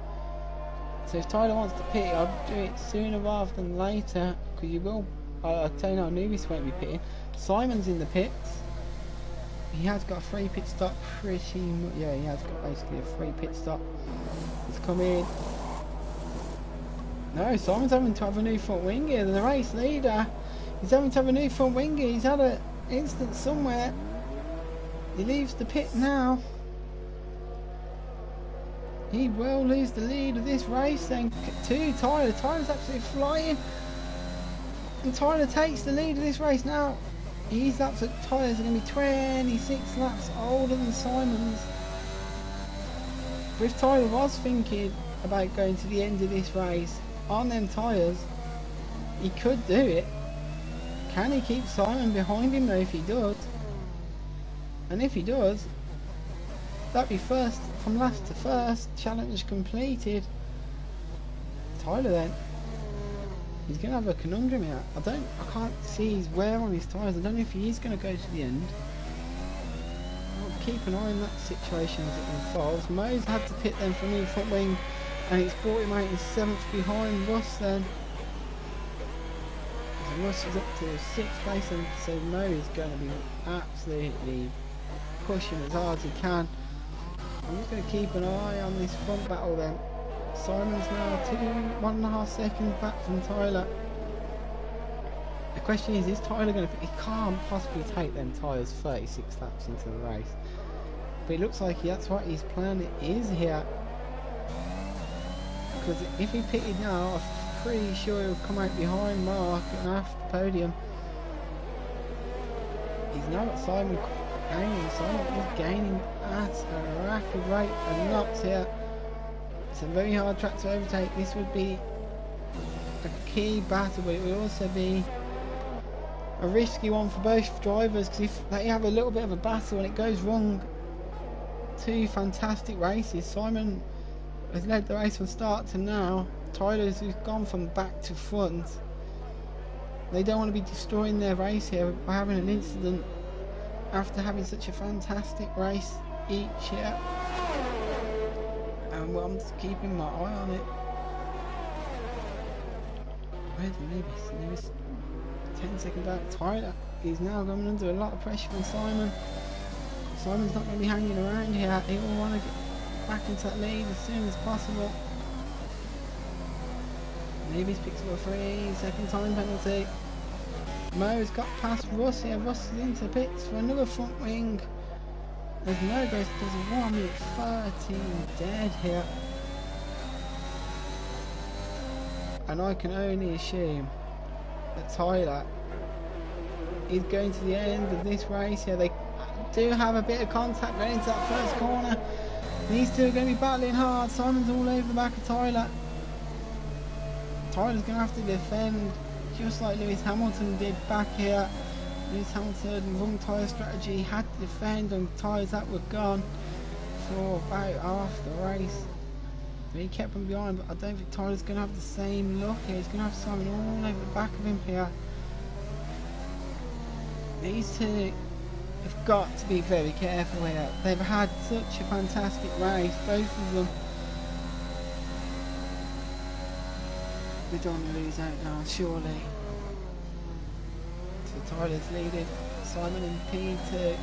A: So if Tyler wants to pit, I'll do it sooner rather than later, because you will. I'll tell you now, newbies won't be pitting. Simon's in the pits. He has got a free pit stop pretty much. Yeah, he has got basically a free pit stop. He's come in. No, Simon's having to have a new front wing here. The race leader, he's having to have a new front wing here. He's had an incident somewhere. He leaves the pit now. He will lose the lead of this race then to Tyler. Tyler's absolutely flying. And Tyler takes the lead of this race now. His laps at tyres are going to be 26 laps older than Simon's. But if Tyler was thinking about going to the end of this race on them tyres, he could do it. Can he keep Simon behind him though if he does? And if he does, that'd be first from last to first, challenge completed. Tyler then, he's going to have a conundrum here. I can't see his wear on his tyres. I don't know if he is going to go to the end. I'll keep an eye on that situation as it unfolds. Mo's had to pit then from the front wing, and it's brought him out in 7th behind Russ then. So Russ is up to 6th place, and so Mo is going to be absolutely pushing as hard as he can. I'm just going to keep an eye on this front battle then. Simon's now 1.5 seconds back from Tyler. The question is Tyler going to... He can't possibly take them tyres 36 laps into the race. But it looks like that's what his plan is here. Because if he pitted now, I'm pretty sure he'll come out behind Mark and after the podium. He's now got Simon gaining. Simon is gaining at a rapid rate of knots here. It's a very hard track to overtake. This would be a key battle, but it would also be a risky one for both drivers, because if they have a little bit of a battle and it goes wrong, two fantastic races. Simon has led the race from start to now. Tyler's who's gone from back to front. They don't want to be destroying their race here by having an incident after having such a fantastic race each year. And well, I'm just keeping my eye on it. Where's Lewis? 10 seconds out. Tyler is now going under a lot of pressure from Simon. Simon's not going to be hanging around here. He will want to get back into that lead as soon as possible. Lewis picks up a 3-second time penalty. Mo's got past Russ here. Russ is into the pits for another front wing. As Mo goes to 1 minute 13 dead here. And I can only assume that Tyler is going to the end of this race here. They do have a bit of contact going into that first corner. These two are going to be battling hard. Simon's all over the back of Tyler. Tyler's going to have to defend just like Lewis Hamilton did back here. Lewis Hamilton, wrong tyre strategy, had to defend on tyres that were gone for about half the race. He kept him behind, but I don't think Tyler's going to have the same look here. He's going to have Simon all over the back of him here. These two have got to be very careful here. They've had such a fantastic race, both of them. We don't want to lose out now, surely. So Tyler's leading Simon in P2.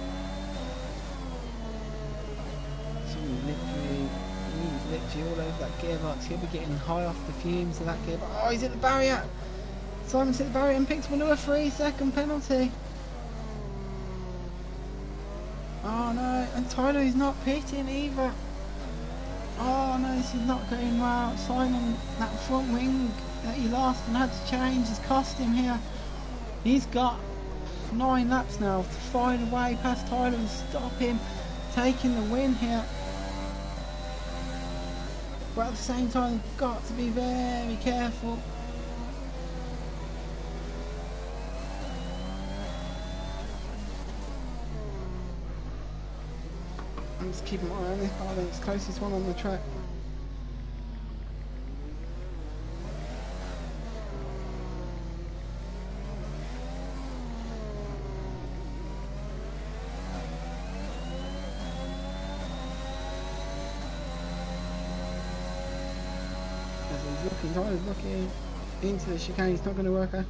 A: He's literally all over that gearbox. He'll be getting high off the fumes of that gearbox. Oh, he's at the barrier! Simon's hit the barrier and picks up another 3-second penalty. Oh no, and Tyler is not pitting either. Oh no, this is not going well. Simon, that front wing that he lost and had to change has cost him here. He's got 9 laps now to find a way past Tyler and stop him taking the win here. But at the same time, you've got to be very careful. I'm just keeping my eye on this car, I think it's the closest one on the track. Tyler's looking into the chicane, it's not going to work out.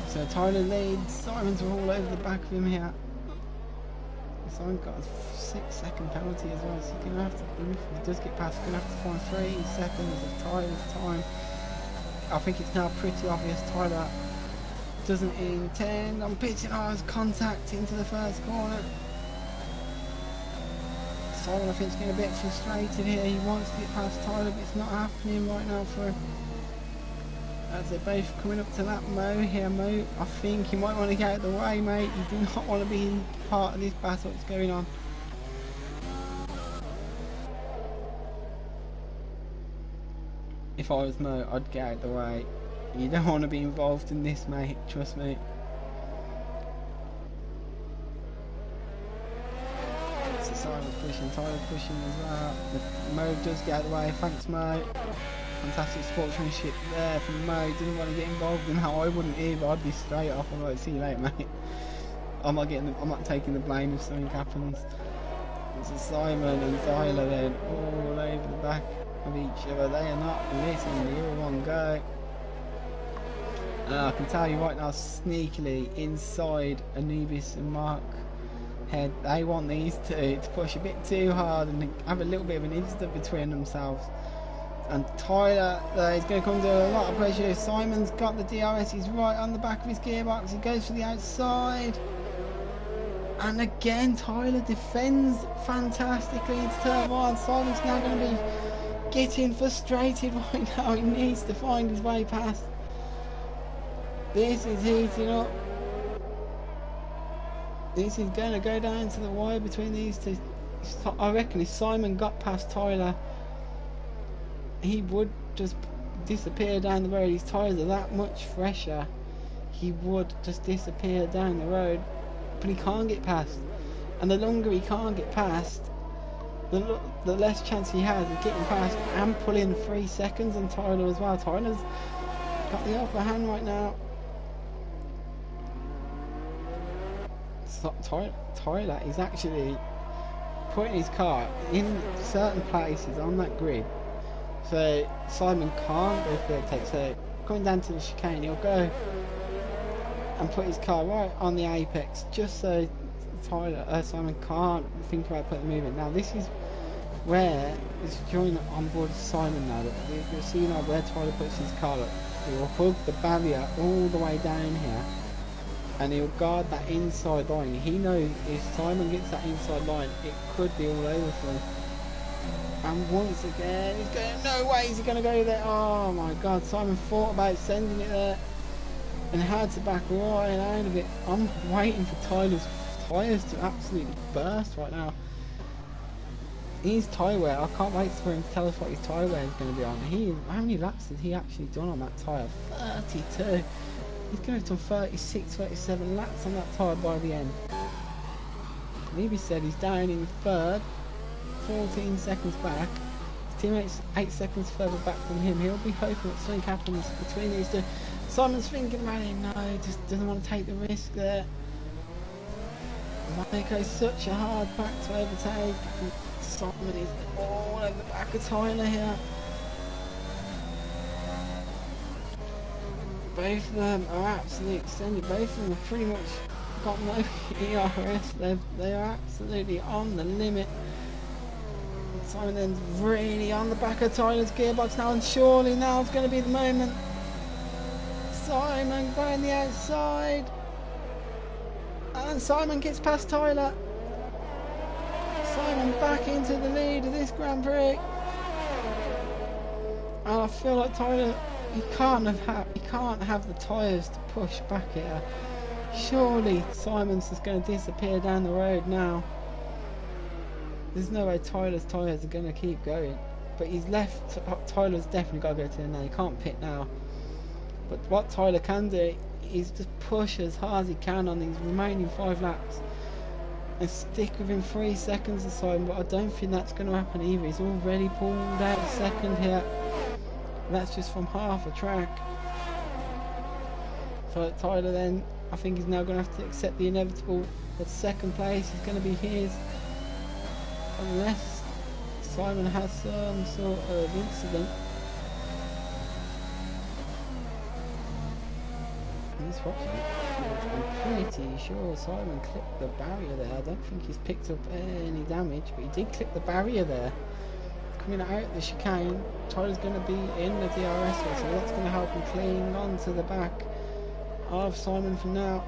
A: So Tyler leads, Simon's all over the back of him here. Simon's got a 6-second penalty as well, so he's going to have to, if he does get past, he's going to have to find 3 seconds of Tyler's time. I think it's now pretty obvious Tyler doesn't intend on pitching. Oh, his contact into the first corner. Simon, I think, is getting a bit frustrated here. He wants to get past Tyler, but it's not happening right now for him. As they're both coming up to that Mo here. Mo, I think you might want to get out of the way, mate. You do not want to be in part of this battle that's going on. If I was Mo, I'd get out of the way. You don't want to be involved in this, mate, trust me. So Simon's pushing, Tyler's pushing as well. But Mo does get out of the way, thanks Mo. Fantastic sportsmanship there from Mo. Didn't want to get involved in that. I wouldn't either, I'd be straight off. I'm like, see you later, mate. I'm not taking the blame if something happens. So Simon and Tyler then all over the back of each other. They are not letting the other one go. I can tell you right now, sneakily inside Anubis and Mark head. They want these two to push a bit too hard and have a little bit of an instant between themselves. And Tyler, is going to come to a lot of pressure. Simon's got the DRS, he's right on the back of his gearbox, he goes for the outside. And again, Tyler defends fantastically into turn one. Simon's now going to be getting frustrated right now. He needs to find his way past. This is heating up. This is going to go down to the wire between these two. I reckon if Simon got past Tyler, he would just disappear down the road. His tyres are that much fresher. He would just disappear down the road. But he can't get past, and the longer he can't get past, the less chance he has of getting past and pulling 3 seconds on Tyler as well. Tyler's got the upper hand right now. So, Tyler is actually putting his car in certain places on that grid, so Simon can't go for the take. So coming down to the chicane, he'll go and put his car right on the apex, just so Simon can't think about putting the movement. Now this is where it's joined on board Simon now. You'll see now where Tyler puts his car up. He will hug the barrier all the way down here, and he'll guard that inside line. He knows if Simon gets that inside line, it could be all over for him. And once again, he's going, no way is he going to go there. Oh my god, Simon thought about sending it there and had to back right out of it. I'm waiting for Tyler's tyres to absolutely burst right now. His tyre wear, I can't wait for him to tell us what his tyre wear is going to be on. How many laps has he actually done on that tyre? 32. He's going to have done 36, 37 laps on that tyre by the end. Maybe said he's down in third, 14 seconds back. His teammates 8 seconds further back from him. He'll be hoping that something happens between these two. Simon's thinking about it, no, he just doesn't want to take the risk there. Monaco is such a hard back to overtake. Simon is all over the back of Tyler here. Both of them are absolutely extended. Both of them have pretty much got no ERS. They are absolutely on the limit. Simon then's really on the back of Tyler's gearbox now, and surely now's going to be the moment. Simon going the outside, and Simon gets past Tyler. Simon back into the lead of this Grand Prix, and I feel like Tyler, he can't have the tyres to push back here. Surely Simon's just going to disappear down the road now. There's no way Tyler's tyres are going to keep going, but he's left. Tyler's definitely got to go to the end now. He can't pit now. But what Tyler can do is just push as hard as he can on these remaining 5 laps and stick within 3 seconds of Simon, but I don't think that's going to happen either. He's already pulled out second here. That's just from half a track. So Tyler then, I think he's now going to have to accept the inevitable. But second place is going to be his, unless Simon has some sort of incident. I'm pretty sure Simon clipped the barrier there. I don't think he's picked up any damage, but he did clip the barrier there. Coming out the chicane, Tyler's going to be in the DRS, so that's going to help him cling on to the back of Simon for now.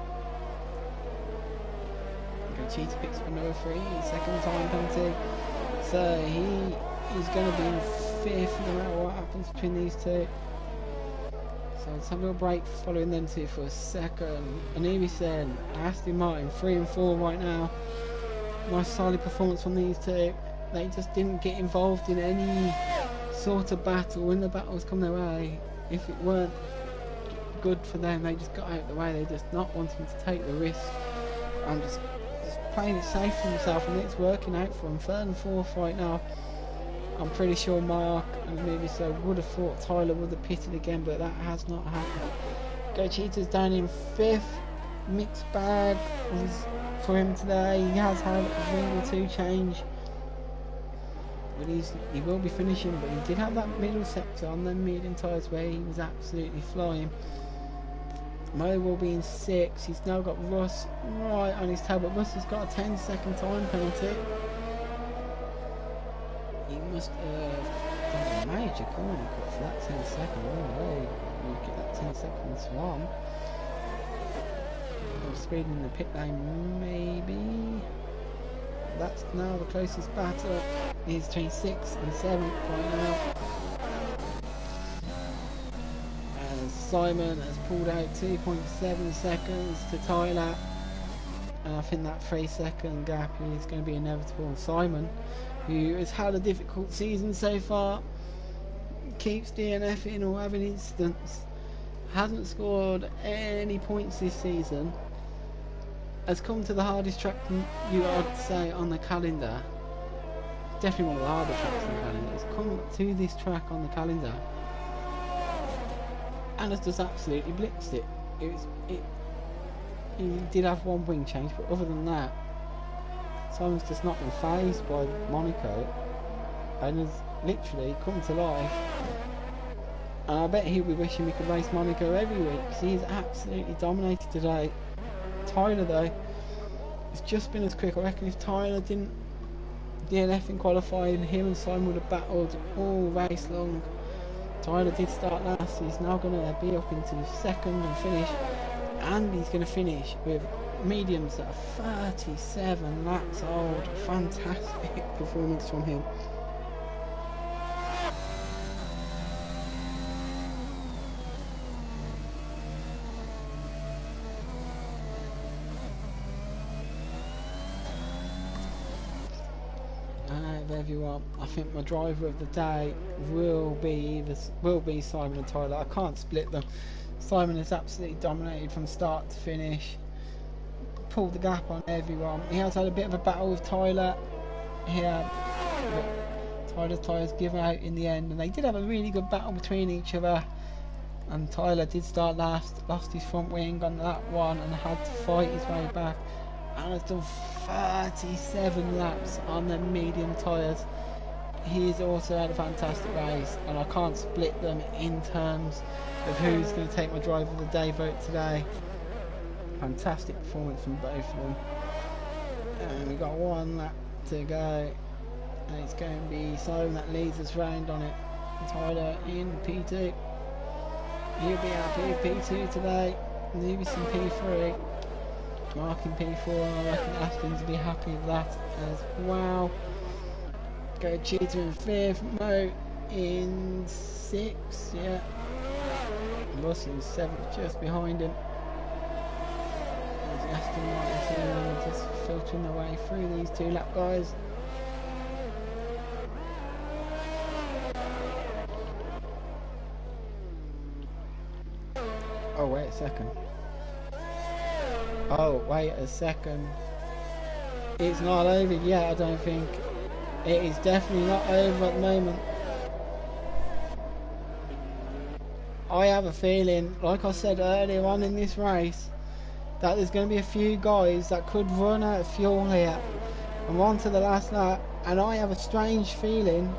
A: Cheetah picks up another 3, second time penalty. So he's going to be in 5th no matter what happens between these two. So let's have a little break following them two for a second. And here we said Aston Martin 3 and 4 right now. Nice solid performance from these two. They just didn't get involved in any sort of battle. When the battles come their way, if it weren't good for them, they just got out of the way. They just not wanting to take the risk and just playing it safe for himself, and it's working out for him. 3rd and 4th right now. I'm pretty sure Mark and maybe so would have thought Tyler would have pitted again, but that has not happened. Go Cheetah's down in 5th. Mixed bag for him today. He has had a wing or 2 change, but he will be finishing. But he did have that middle sector on them medium tyres where he was absolutely flying. Mo will be in 6th. He's now got Russ right on his tail, but Russ has got a 10-second time penalty. He must have done a major corner cut for that 10-second. No way you get that 10 seconds wrong. Speed in the pit lane, maybe. That's now the closest battle is between 6th and 7th right now. As Simon has pulled out 2.7 seconds to Tyler, and I think that 3-second gap is going to be inevitable. And Simon, who has had a difficult season so far, keeps DNFing or having incidents, hasn't scored any points this season, has come to the hardest track I'd say on the calendar. Definitely one of the harder tracks on the calendar. Has come to this track on the calendar and has just absolutely blitzed it. He did have one wing change, but other than that, Simon's just not been phased by Monaco and has literally come to life. And I bet he'll be wishing we could race Monaco every week because he's absolutely dominated today. Tyler though, it's just been as quick. I reckon if Tyler didn't DNF in qualifying, him and Simon would have battled all race long. Tyler did start last, so he's now going to be up into 2nd and finish, and he's going to finish with mediums that are 37 laps old. Fantastic performance from him. Everyone, I think my driver of the day will be Simon and Tyler. I can't split them. Simon has absolutely dominated from start to finish, pulled the gap on everyone. He has had a bit of a battle with Tyler here, but Tyler's tyres give out in the end, and they did have a really good battle between each other. And Tyler did start last, lost his front wing on that one, and had to fight his way back, and has done 37 laps on the medium tyres. He's also had a fantastic race, and I can't split them in terms of who's going to take my driver of the day vote today. Fantastic performance from both of them. And we've got 1 lap to go, and it's going to be Simon that leads us round on it. Tyler in P2. He'll be happy with P2 today. Maybe some P3. Mark in P4, and I reckon Aston's will be happy with that as well. Go Cheetah in 5th, Mo in 6th, yeah. Russ in 7th, just behind him. There's Aston Martin just filtering their way through these 2 lap guys. Oh, wait a second. Oh, wait a second. It's not over yet, I don't think. It is definitely not over at the moment. I have a feeling, like I said earlier on in this race, that there's going to be a few guys that could run out of fuel here. And on to the last lap, and I have a strange feeling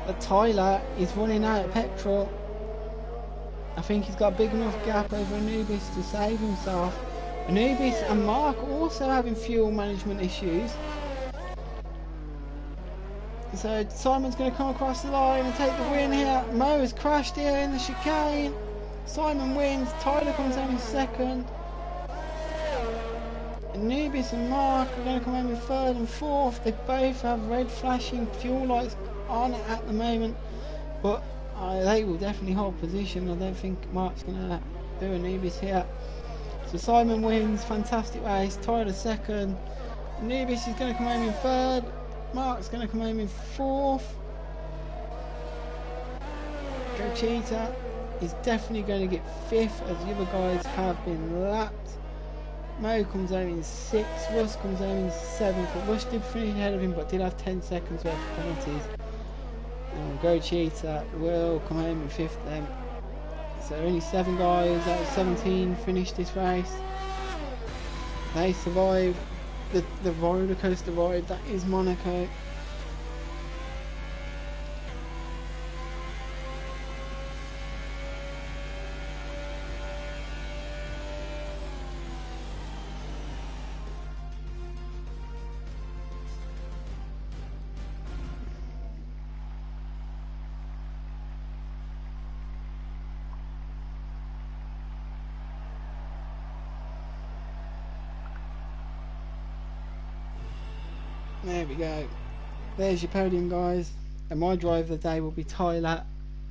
A: that Tyler is running out of petrol. I think he's got a big enough gap over Anubis to save himself. Anubis and Mark also having fuel management issues. So Simon's going to come across the line and take the win here. Mo has crashed here in the chicane. Simon wins. Tyler comes home in 2nd. Anubis and Mark are going to come home in 3rd and 4th. They both have red flashing fuel lights on at the moment, but they will definitely hold position. I don't think Mark's going to do Anubis here. So Simon wins, fantastic race. Tyler 2nd. Anubis is going to come home in 3rd. Mark's going to come home in 4th. Go Cheetah is definitely going to get 5th, as the other guys have been lapped. Mo comes home in 6th. Russ comes home in 7th. But Russ did finish ahead of him, but did have 10 seconds worth of penalties. And Go Cheetah will come home in 5th then. So only 7 guys out of 17 finished this race. They survived the roller coaster ride that is Monaco. There we go. There's your podium, guys. And my driver of the day will be Tyler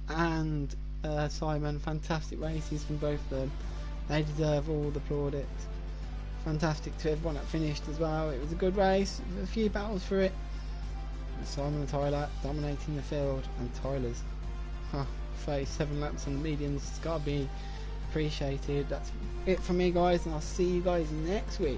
A: and Simon. Fantastic races from both of them. They deserve all the plaudits. Fantastic to everyone that finished as well. It was a good race. There was a few battles for it. Simon and Tyler dominating the field, and Tyler's 37 laps on the mediums. It's got to be appreciated. That's it from me, guys, and I'll see you guys next week.